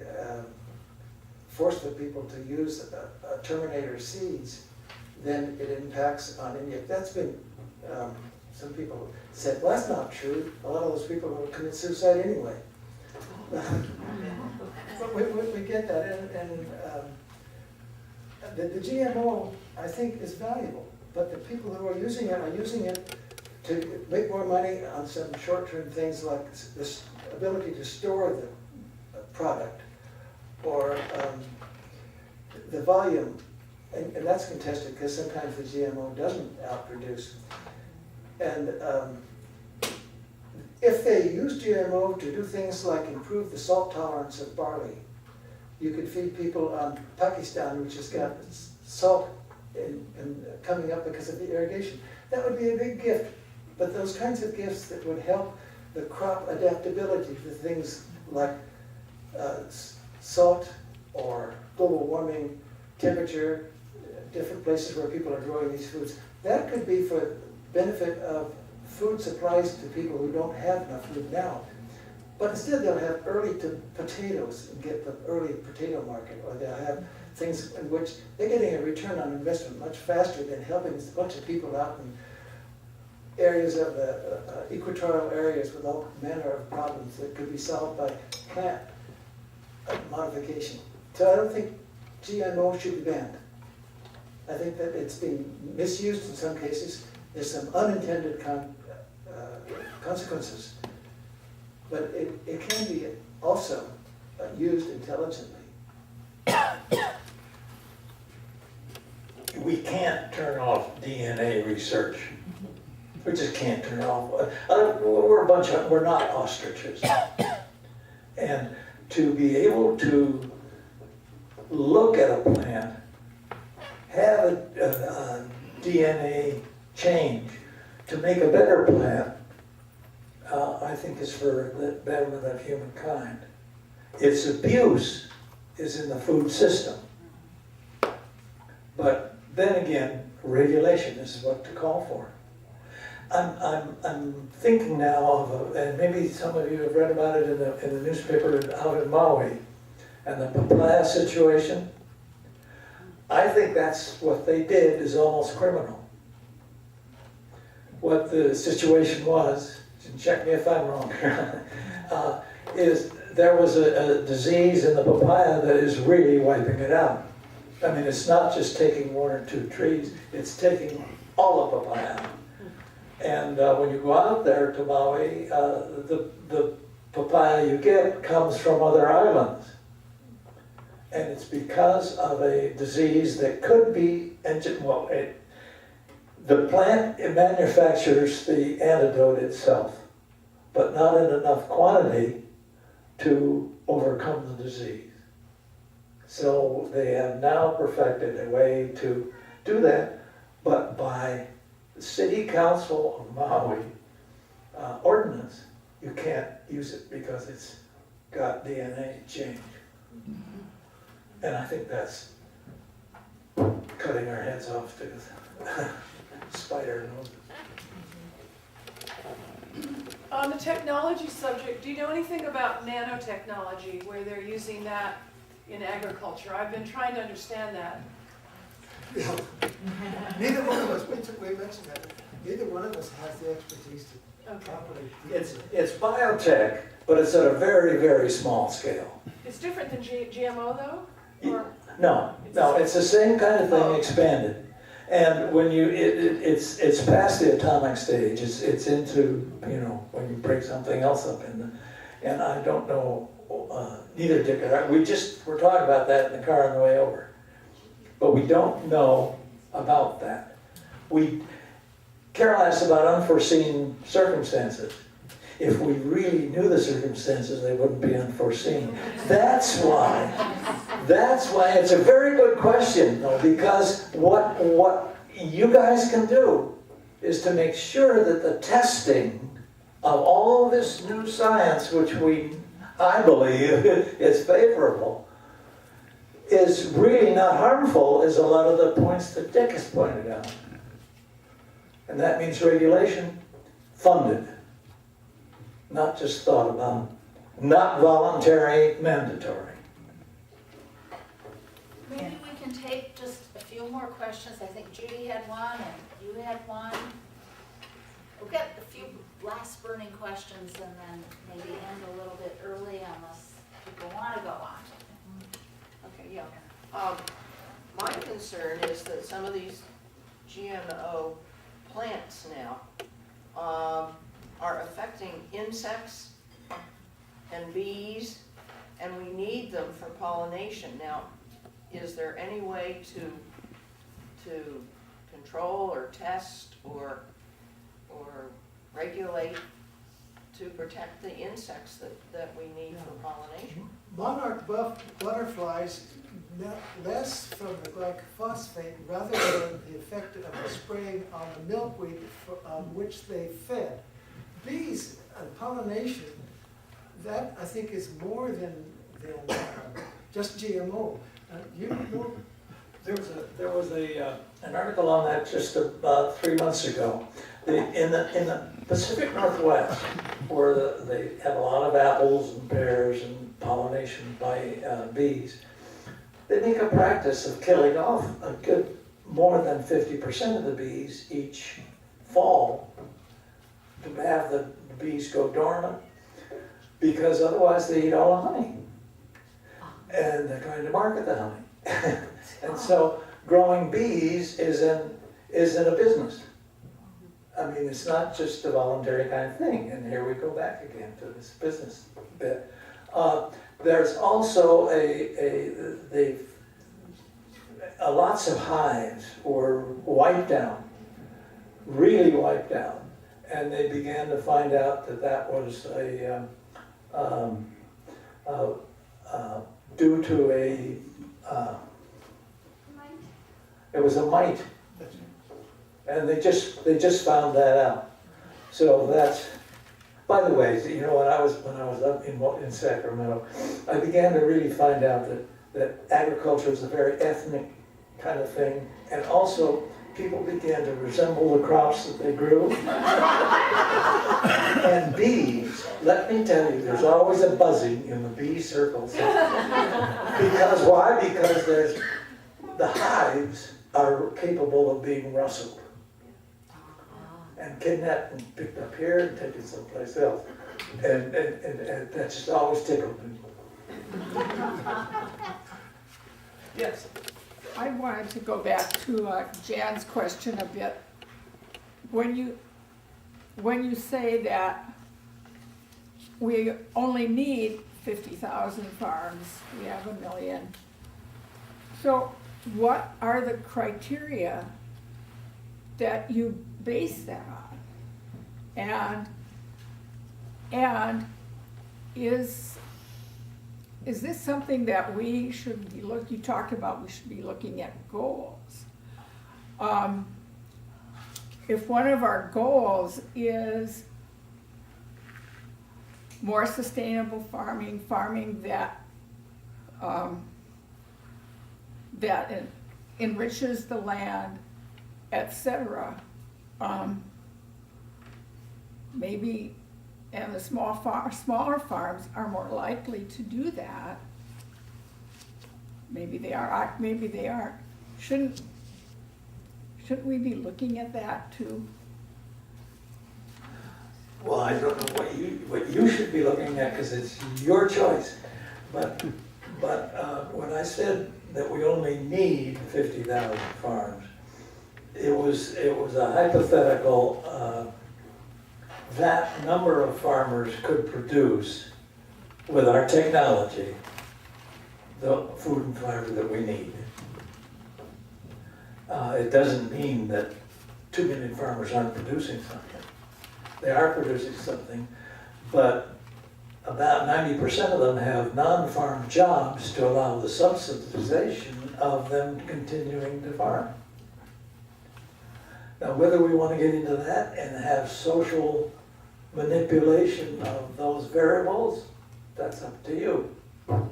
force the people to use Terminator seeds, then it impacts on India. That's been, some people said, well, that's not true. A lot of those people will commit suicide anyway. But we get that, and the GMO, I think, is valuable. But the people who are using it to make more money on some short-term things like this ability to store the product or the volume, and that's contested because sometimes the GMO doesn't outproduce. And if they use GMO to do things like improve the salt tolerance of barley, you could feed people on Pakistan, which has got salt coming up because of the irrigation. That would be a big gift. But those kinds of gifts that would help the crop adaptability to things like salt or global warming, temperature, different places where people are growing these foods, that could be for benefit of food supplies to people who don't have enough food now. But instead they'll have early potatoes and get the early potato market, or they'll have things in which they're getting a return on investment much faster than helping a bunch of people out in areas of the equatorial areas with all manner of problems that could be solved by plant modification. So I don't think GMO should be banned. I think that it's being misused in some cases. There's some unintended consequences, but it can be also used intelligently. We can't turn off DNA research. We just can't turn it off. We're not ostriches. And to be able to look at a plant, have a DNA change to make a better plant, I think is for the betterment of humankind. Its abuse is in the food system. But then again, regulation is what to call for. I'm thinking now of, and maybe some of you have read about it in the newspaper out in Maui, and the papaya situation. I think that's what they did is almost criminal. What the situation was, and check me if I'm wrong here, is there was a disease in the papaya that is really wiping it out. I mean, it's not just taking one or two trees, it's taking all of papaya. And when you go out there to Maui, the papaya you get comes from other islands. And it's because of a disease that could be, the plant manufactures the antidote itself, but not in enough quantity to overcome the disease. So they have now perfected a way to do that, but by the City Council of Maui ordinance, you can't use it because it's got DNA change. And I think that's cutting our heads off to spider noses. On the technology subject, do you know anything about nanotechnology, where they're using that in agriculture? I've been trying to understand that. Yeah. Neither one of us, we mentioned that. Neither one of us has the expertise to Okay. properly. deal with it. It's biotech, but it's at a very, very small scale. It's different than GMO though? Or, No, it's the same kind of thing expanded. And when it's past the atomic stage, it's into, when you break something else up and I don't know, neither Dick or I, we're talking about that in the car on the way over. But we don't know about that. Carol asked about unforeseen circumstances. If we really knew the circumstances, they wouldn't be unforeseen. That's why it's a very good question, though, because what you guys can do is to make sure that the testing of all this new science, which I believe is favorable, is really not harmful, is a lot of the points that Dick has pointed out. And that means regulation, funded. Not just thought about, not voluntary, mandatory. Maybe we can take just a few more questions. I think Judy had one and you had one. We'll get a few last burning questions and then maybe end a little bit early unless people want to go on. Okay, yeah. My concern is that some of these GMO plants now are affecting insects and bees, and we need them for pollination. Now, is there any way to control or test or regulate to protect the insects that we need for pollination? Monarch butterflies, less from the glyphosate rather than the effect of the spraying on the milkweed on which they fed. Bees and pollination, that I think is more than just GMO. You know, There was an article on that just about 3 months ago. In the Pacific Northwest, where they have a lot of apples and pears and pollination by bees, they make a practice of killing off a good more than 50% of the bees each fall to have the bees go dormant, because otherwise they eat all the honey. And they're trying to market the honey. And so growing bees is in a business. I mean, it's not just a voluntary kind of thing. And here we go back again to this business bit. There's also lots of hives were wiped out, really wiped out. And they began to find out that was due to it was a mite. And they just found that out. So that's, by the way, when I was up in Sacramento, I began to really find out that agriculture is a very ethnic kind of thing, and also people began to resemble the crops that they grew. And bees, let me tell you, there's always a buzzing in the bee circles. Because why? Because the hives are capable of being rustled and kidnapped and picked up here and taken someplace else. And that just always tickled me. Yes. I wanted to go back to Jan's question a bit. When you say that we only need 50,000 farms, we have 1 million. So what are the criteria that you base that on? And is this something that we should be you talked about we should be looking at goals. If one of our goals is more sustainable farming that that enriches the land, etc. Maybe, and the smaller farms are more likely to do that. Maybe they are, maybe they aren't. Shouldn't we be looking at that too? Well, I don't know what you should be looking at, because it's your choice. But when I said that we only need 50,000 farms, it was a hypothetical, that number of farmers could produce, with our technology, the food and fiber that we need. It doesn't mean that 2 million farmers aren't producing something. They are producing something, but about 90% of them have non-farm jobs to allow the subsidization of them continuing to farm. Now, whether we want to get into that and have social manipulation of those variables, that's up to you. But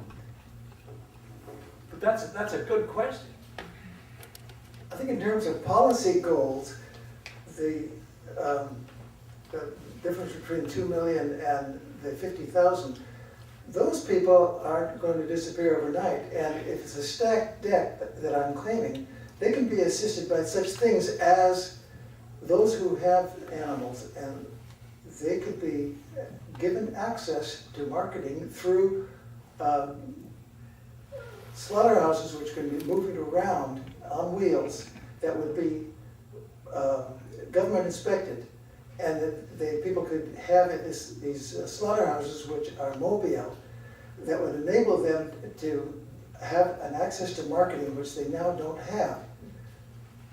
that's a good question. I think in terms of policy goals, the difference between 2 million and the 50,000, those people aren't going to disappear overnight. And if it's a stacked deck that I'm claiming, they can be assisted by such things as those who have animals, and they could be given access to marketing through slaughterhouses which can be moving around on wheels that would be government inspected, and that people could have these slaughterhouses which are mobile that would enable them to have an access to marketing which they now don't have.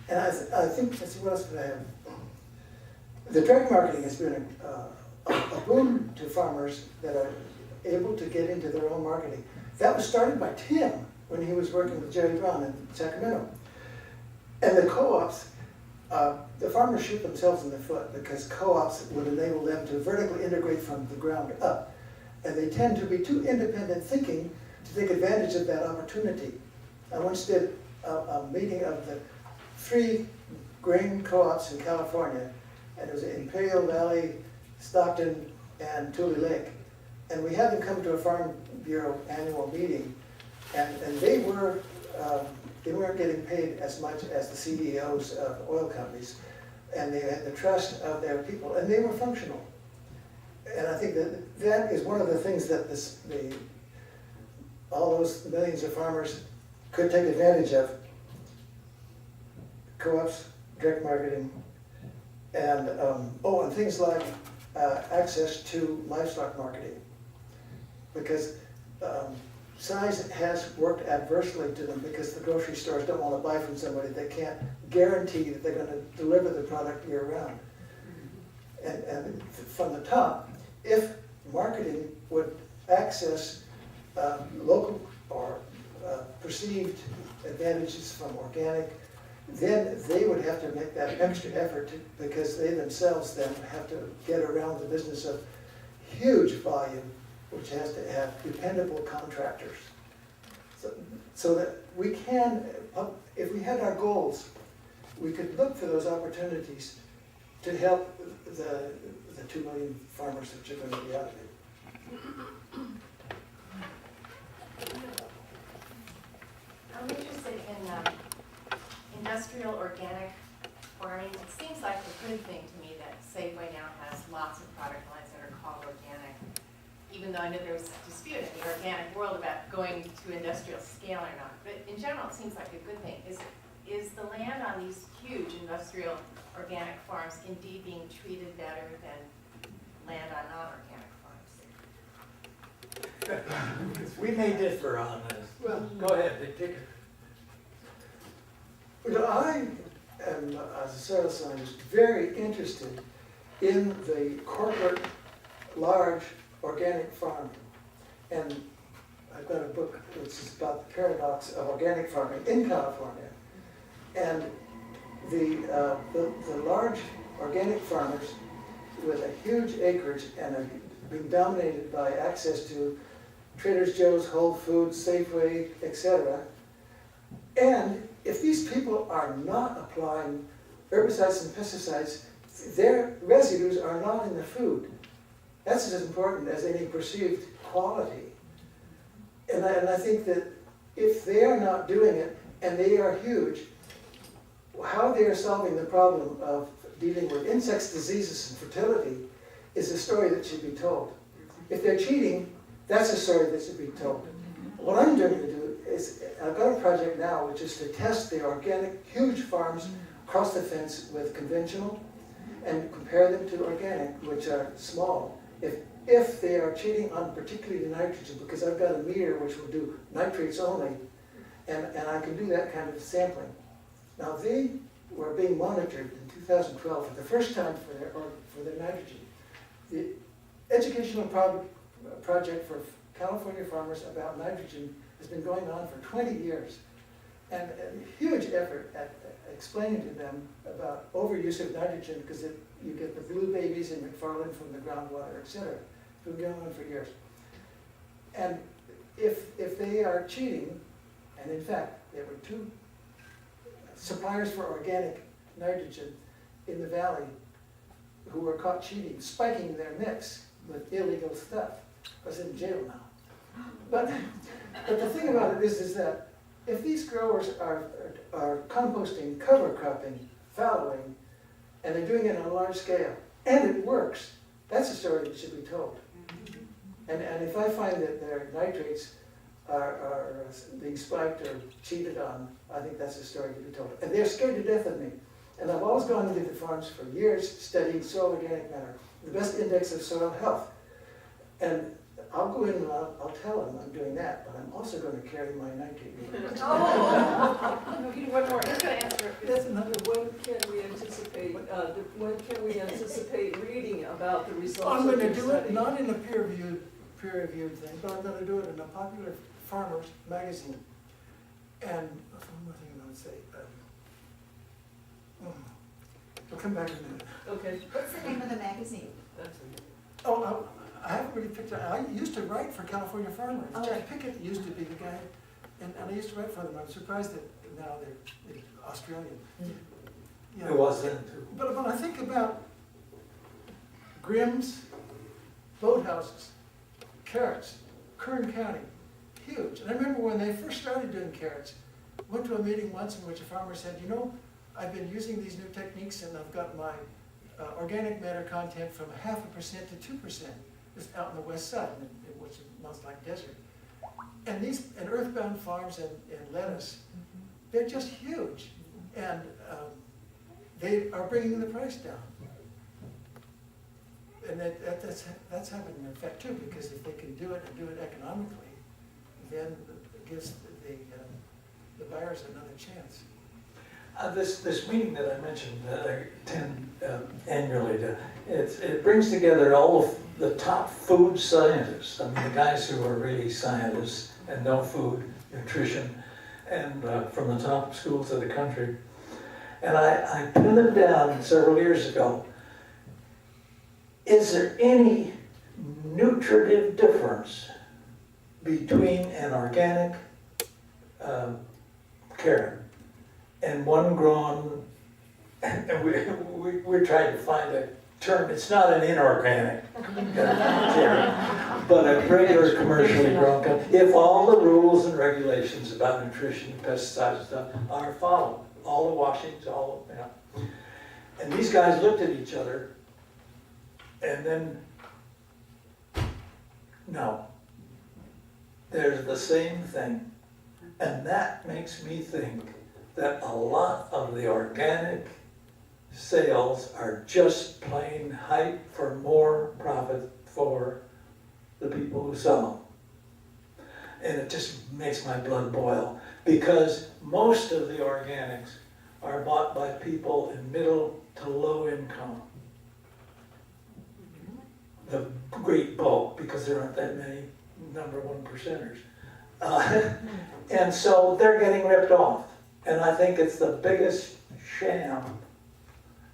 And I think, let's see, what else could I have? The direct marketing has been a boon to farmers that are able to get into their own marketing. That was started by Tim when he was working with Jerry Brown in Sacramento. And the co-ops, the farmers shoot themselves in the foot because co-ops would enable them to vertically integrate from the ground up. And they tend to be too independent thinking to take advantage of that opportunity. I once did a meeting of the 3 grain co-ops in California, and it was in Imperial Valley, Stockton, and Tule Lake. And we had them come to a Farm Bureau annual meeting, and they weren't getting paid as much as the CEOs of oil companies, and they had the trust of their people, and they were functional. And I think that is one of the things that all those millions of farmers could take advantage of. Co-ops, direct marketing, and and things like access to livestock marketing, because size has worked adversely to them, because the grocery stores don't want to buy from somebody that can't guarantee that they're going to deliver the product year round. And from the top, if marketing would access local or perceived advantages from organic, then they would have to make that extra effort because they themselves then have to get around the business of huge volume, which has to have dependable contractors. So that we can, if we had our goals, we could look for those opportunities to help the 2 million farmers that are going to be out of it. I'm interested in industrial organic farming. It seems like a good thing to me that Safeway now has lots of product lines that are called organic, even though I know there was a dispute in the organic world about going to industrial scale or not. But in general, it seems like a good thing. Is the land on these huge industrial organic farms indeed being treated better than land on non-organic farms? We may differ on this. Well, go ahead, take it. Well, I am, as a soil scientist, very interested in the corporate, large organic farming. And I've got a book which is about the paradox of organic farming in California. And the large organic farmers with a huge acreage and are being dominated by access to Trader Joe's, Whole Foods, Safeway, etc. And if these people are not applying herbicides and pesticides, their residues are not in the food. That's as important as any perceived quality. And I think that if they are not doing it, and they are huge, how they are solving the problem of dealing with insects, diseases, and fertility is a story that should be told. If they're cheating, that's a story that should be told. What I'm doing to do is, I've got a project now which is to test the organic, huge farms across the fence with conventional and compare them to organic, which are small. If they are cheating on particularly the nitrogen, because I've got a meter which will do nitrates only, and I can do that kind of sampling. Now they were being monitored in 2012 for the first time for their nitrogen. The educational project for California farmers about nitrogen has been going on for 20 years. And a huge effort at explaining to them about overuse of nitrogen because you get the blue babies in McFarland from the groundwater, etc. It's been going on for years. And if they are cheating, and in fact, there were 2 suppliers for organic nitrogen in the valley who were caught cheating, spiking their mix with illegal stuff. I was in jail now. But the thing about it is that if these growers are composting, cover cropping, fallowing, and they're doing it on a large scale, and it works, that's a story that should be told. And if I find that their nitrates are being spiked or cheated on, I think that's a story to be told. And they're scared to death of me. And I've always gone into the farms for years studying soil organic matter, the best index of soil health. And I'll go in and I'll tell them I'm doing that, but I'm also going to carry my nitrate meter. No, you one more, he's gonna answer it. That's another, when can we anticipate reading about the results I'm of going to your do study? it not in a peer-reviewed thing, but I'm going to do it in a popular farmers magazine. And one more thing I'm going to say. We'll come back in a minute. Okay. What's the name of the magazine? That's it. Oh, I haven't really picked up. I used to write for California Farmers. Oh. Jack Pickett used to be the guy, and I used to write for them. I'm surprised that now they're Australian. Yeah. It was then too. But when I think about Grimm's, boathouses, carrots, Kern County, huge. And I remember when they first started doing carrots, went to a meeting once in which a farmer said, you know, I've been using these new techniques and I've got my organic matter content from 0.5% to 2%, just out in the west side, which smells like desert. And these earthbound farms and lettuce, they're just huge. And they are bringing the price down. And that's having an effect too, because if they can do it and do it economically, then it gives the buyers another chance. This meeting that I mentioned that I attend annually, it brings together all of the top food scientists. I mean, the guys who are really scientists and know food, nutrition, and from the top schools of the country. And I pinned them down several years ago. Is there any nutritive difference between an organic carrot and one grown, and we're trying to find a term, it's not an inorganic carrot, but a regular commercially grown carrot, if all the rules and regulations about nutrition, pesticides and stuff are followed, all the washings, all, you know. And these guys looked at each other, and then, no, they're the same thing. And that makes me think that a lot of the organic sales are just plain hype for more profit for the people who sell them. And it just makes my blood boil, because most of the organics are bought by people in middle to low income. The great bulk, because there aren't that many number 1%ers. And so they're getting ripped off. And I think it's the biggest sham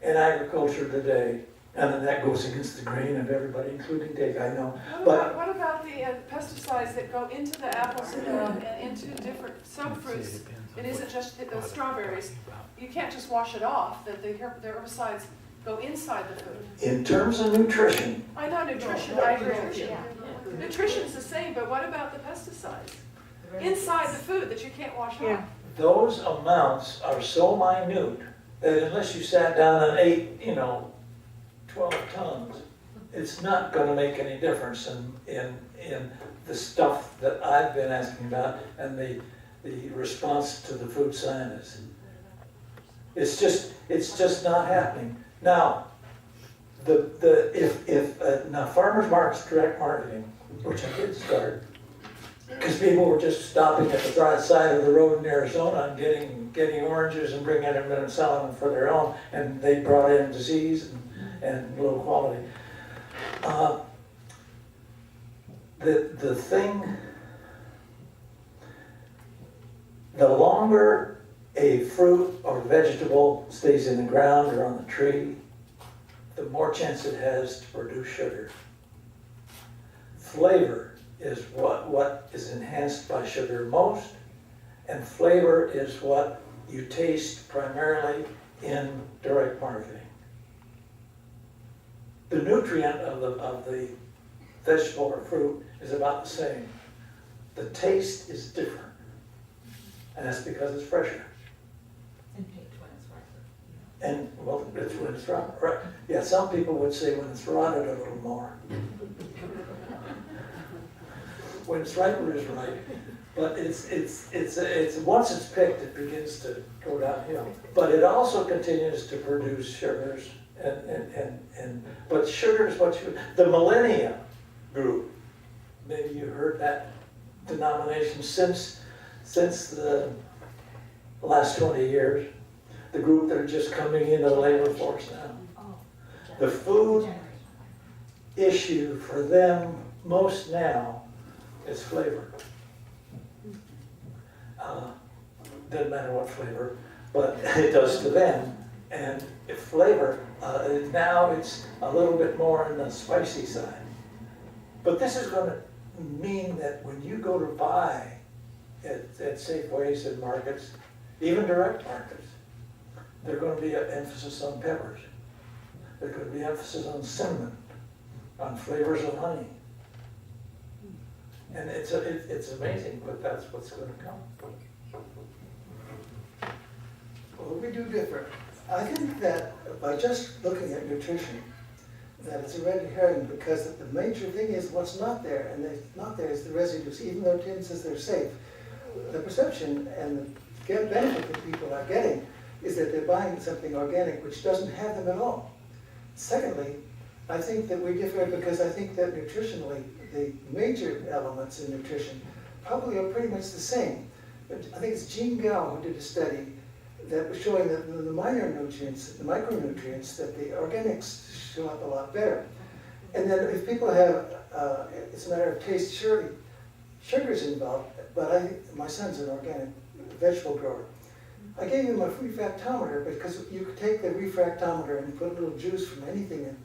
in agriculture today. And then that goes against the grain of everybody, including Dick, I know. What about the pesticides that go into the apples and into different fruits? It isn't just the strawberries. You can't just wash it off, that the herbicides go inside the food. In terms of nutrition, I know nutrition, I agree. Nutrition's the same, but what about the pesticides? Inside the food that you can't wash off. those amounts are so minute that unless you sat down and ate, 12 tons, it's not gonna make any difference in the stuff that I've been asking about and the response to the food scientists. It's just not happening. Now, now farmers markets, direct marketing, which I did start, because people were just stopping at the side of the road in Arizona and getting oranges and bringing them in and selling them for their own, and they brought in disease and low quality. The thing, the longer a fruit or vegetable stays in the ground or on the tree, the more chance it has to produce sugar. Flavor is what is enhanced by sugar most, and flavor is what you taste primarily in direct marketing. The nutrient of the vegetable or fruit is about the same. The taste is different, and that's because it's fresher. And picked when it's riper. And, well, it's when it's rotted, right? Yeah, some people would say when it's rotted a little more. When it's riper is right, but it's once it's picked, it begins to go downhill. But it also continues to produce sugars, but sugar is what the millennia group, maybe you heard that denomination since the last 20 years, the group that are just coming into the labor force now. The food issue for them most now is flavor. Doesn't matter what flavor, but it does to them. And if flavor, now it's a little bit more on the spicy side. But this is going to mean that when you go to buy at Safeways and markets, even direct markets, there's going to be an emphasis on peppers. There's going to be emphasis on cinnamon, on flavors of honey. And it's amazing, but that's what's going to come. Well, we do differ. I think that by just looking at nutrition, that it's a red herring, because the major thing is what's not there, and not there is the residues, even though Tim says they're safe. The perception and the benefit that people are getting is that they're buying something organic which doesn't have them at all. Secondly, I think that we differ because I think that nutritionally, the major elements in nutrition probably are pretty much the same. But I think it's Jean Gao who did a study that was showing that the minor nutrients, the micronutrients, that the organics show up a lot better. And then if people have, it's a matter of taste, surely sugar's involved, but my son's an organic vegetable grower. I gave him a refractometer because you could take the refractometer and put a little juice from anything in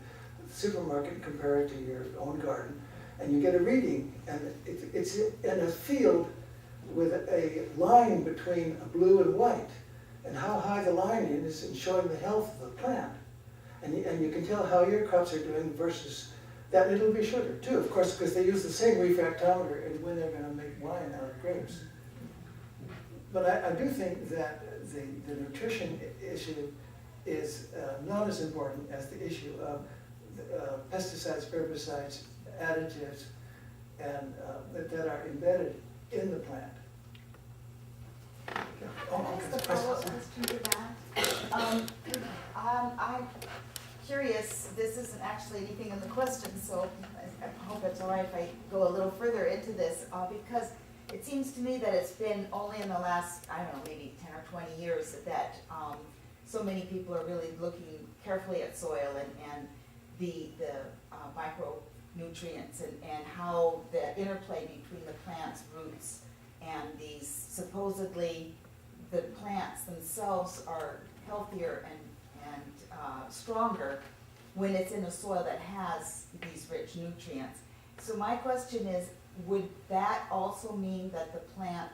the supermarket and compare it to your own garden, and you get a reading, and it's in a field with a line between a blue and white, and how high the line is in showing the health of the plant. And you can tell how your crops are doing versus that. It'll be sugar too, of course, because they use the same refractometer and when they're going to make wine out of grapes. But I do think that the nutrition issue is not as important as the issue of pesticides, herbicides, additives, and that are embedded in the plant. That's the follow-up question to that. I'm curious, this isn't actually anything in the question, so I hope it's all right if I go a little further into this, because it seems to me that it's been only in the last, I don't know, maybe 10 or 20 years that so many people are really looking carefully at soil and the micronutrients and how the interplay between the plant's roots and these supposedly the plants themselves are healthier and stronger when it's in a soil that has these rich nutrients. So my question is, would that also mean that the plant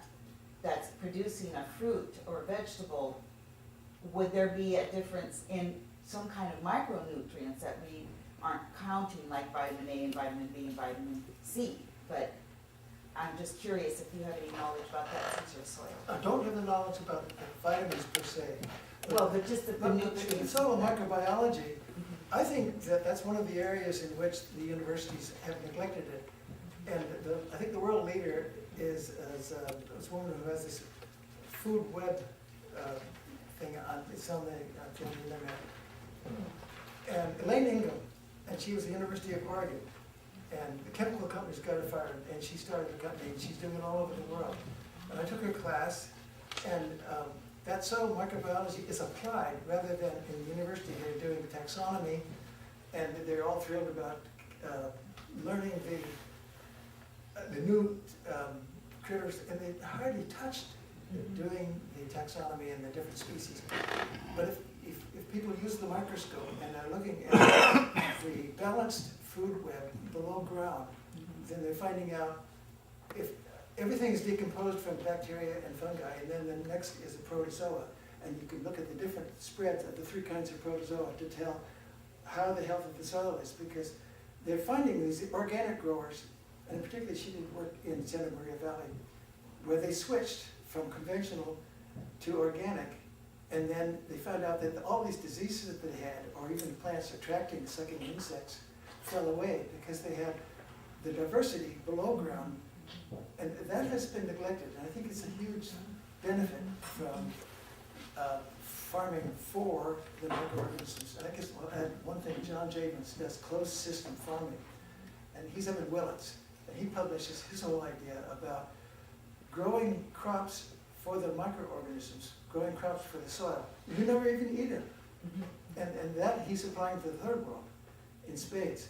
that's producing a fruit or vegetable, would there be a difference in some kind of micronutrients that we aren't counting, like vitamin A and vitamin B and vitamin C? But I'm just curious if you have any knowledge about that since you're soil. I don't have the knowledge about the vitamins per se. Well, but just the But in nutrients. soil microbiology, I think that that's one of the areas in which the universities have neglected it. And I think the world leader is this woman who has this food web thing on, it's on the internet. And Elaine Ingham, and she was at the University of Oregon. And the chemical companies got her fired, and she started a company, and she's doing it all over the world. And I took her class, and that soil microbiology is applied rather than in the university. They're doing taxonomy, and they're all thrilled about learning the new critters, and they hardly touched doing the taxonomy and the different species. But if people use the microscope and are looking at the balanced food web below ground, then they're finding out if everything is decomposed from bacteria and fungi, and then the next is a protozoa. And you can look at the different spreads of the 3 kinds of protozoa to tell how the health of the soil is, because they're finding these organic growers, and particularly she did work in Santa Maria Valley, where they switched from conventional to organic, and then they found out that all these diseases that they had, or even plants attracting, sucking insects, fell away because they had the diversity below ground, and that has been neglected. And I think it's a huge benefit from farming for the microorganisms. And I guess I'll add one thing. John Javins does closed system farming, and he's up in Willits, and he publishes his whole idea about growing crops for the microorganisms, growing crops for the soil. You never even eat them. And that he's applying to the third world in spades.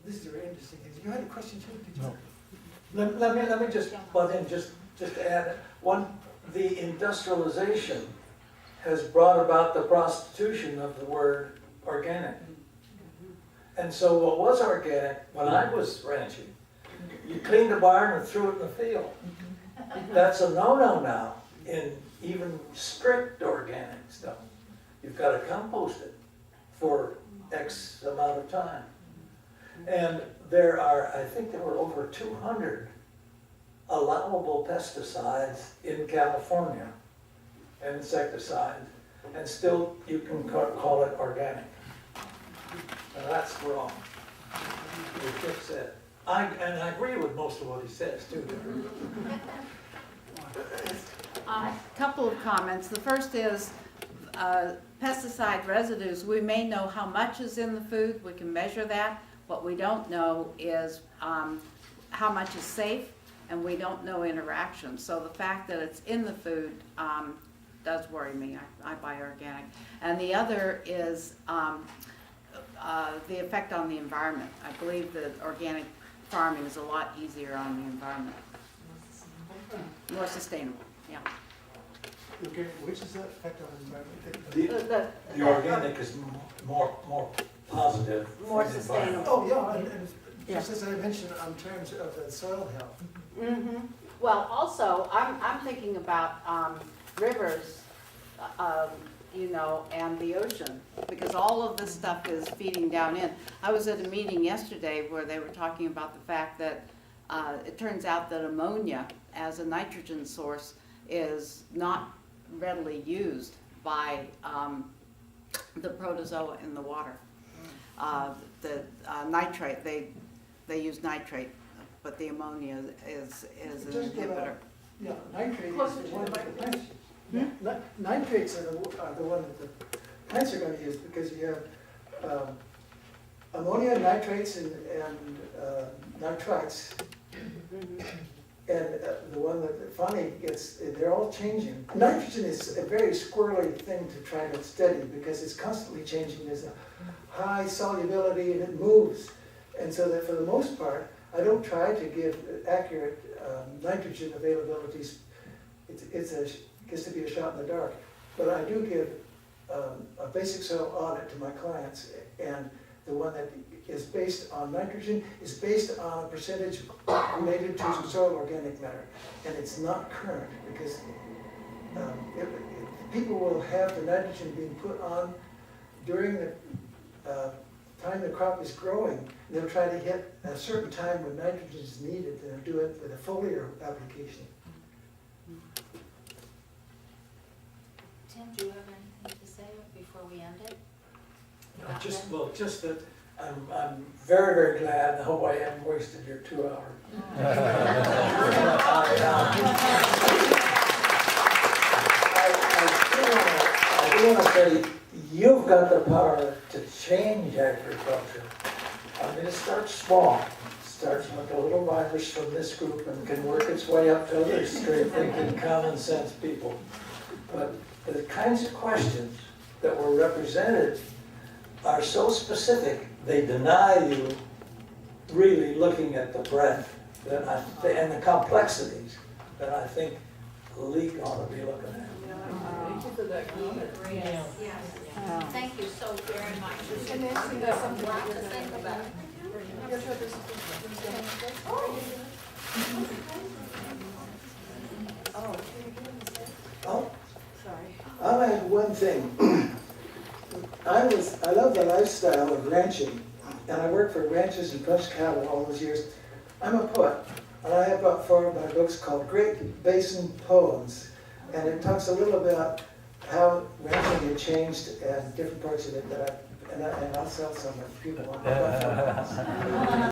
This is very interesting. You had a question too, did you? No. Let me just butt in, just to add, the industrialization has brought about the prostitution of the word organic. And so what was organic when I was ranching, you cleaned the barn and threw it in the field. That's a no-no now in even strict organic stuff. You've got to compost it for X amount of time. And there are, I think there were over 200 allowable pesticides in California, and insecticides, and still you can call it organic. And that's wrong. We fix it. And I agree with most of what he says too. A couple of comments. The first is pesticide residues. We may know how much is in the food. We can measure that. What we don't know is how much is safe, and we don't know interactions. So the fact that it's in the food does worry me. I buy organic. And the other is the effect on the environment. I believe that organic farming is a lot easier on the environment. More sustainable, yeah. Okay, which is the effect on the environment? The organic is more positive. More for the sustainable. environment. Oh, yeah, and just as I mentioned on terms of the soil health. Well, also, I'm thinking about rivers, and the ocean, because all of this stuff is feeding down in. I was at a meeting yesterday where they were talking about the fact that it turns out that ammonia as a nitrogen source is not readily used by the protozoa in the water. The nitrate, they use nitrate, but the ammonia is an inhibitor. Yeah, nitrate is the one that the plants use. Nitrates are the one that the plants are going to use, because you have ammonia, nitrates, and nitrites. And the one that finally gets, they're all changing. Nitrogen is a very squirrely thing to try to study, because it's constantly changing. There's a high solubility and it moves. And so that for the most part, I don't try to give accurate nitrogen availabilities. It gets to be a shot in the dark. But I do give a basic soil audit to my clients, and the one that is based on nitrogen is based on a percentage related to soil organic matter. And it's not current, because people will have the nitrogen being put on during the time the crop is growing. They'll try to hit a certain time when nitrogen is needed, and they'll do it with a foliar application. Tim, do you have anything to say before we end it? Just that I'm very, very glad, I hope I haven't wasted your 2 hours. I do want to say, you've got the power to change agriculture. I mean, it starts small. It starts with a little virus from this group and can work its way up to other straight thinking, common sense people. But the kinds of questions that were represented are so specific, they deny you really looking at the breadth that and the complexities that I think the league ought to be looking at. Thank you for that comment. Yes. Thank you so very much. And There's Nancy, that's a something lot to that you're think gonna- about. Here's what this is. Oh, Sorry. I'll add one thing. I love the lifestyle of ranching, and I worked for ranches and punched cattle all those years. I'm a poet, and I have about 4 of my books called Great Basin Poems, and it talks a little about how ranching had changed and different parts of it and I'll sell some if people want to buy them.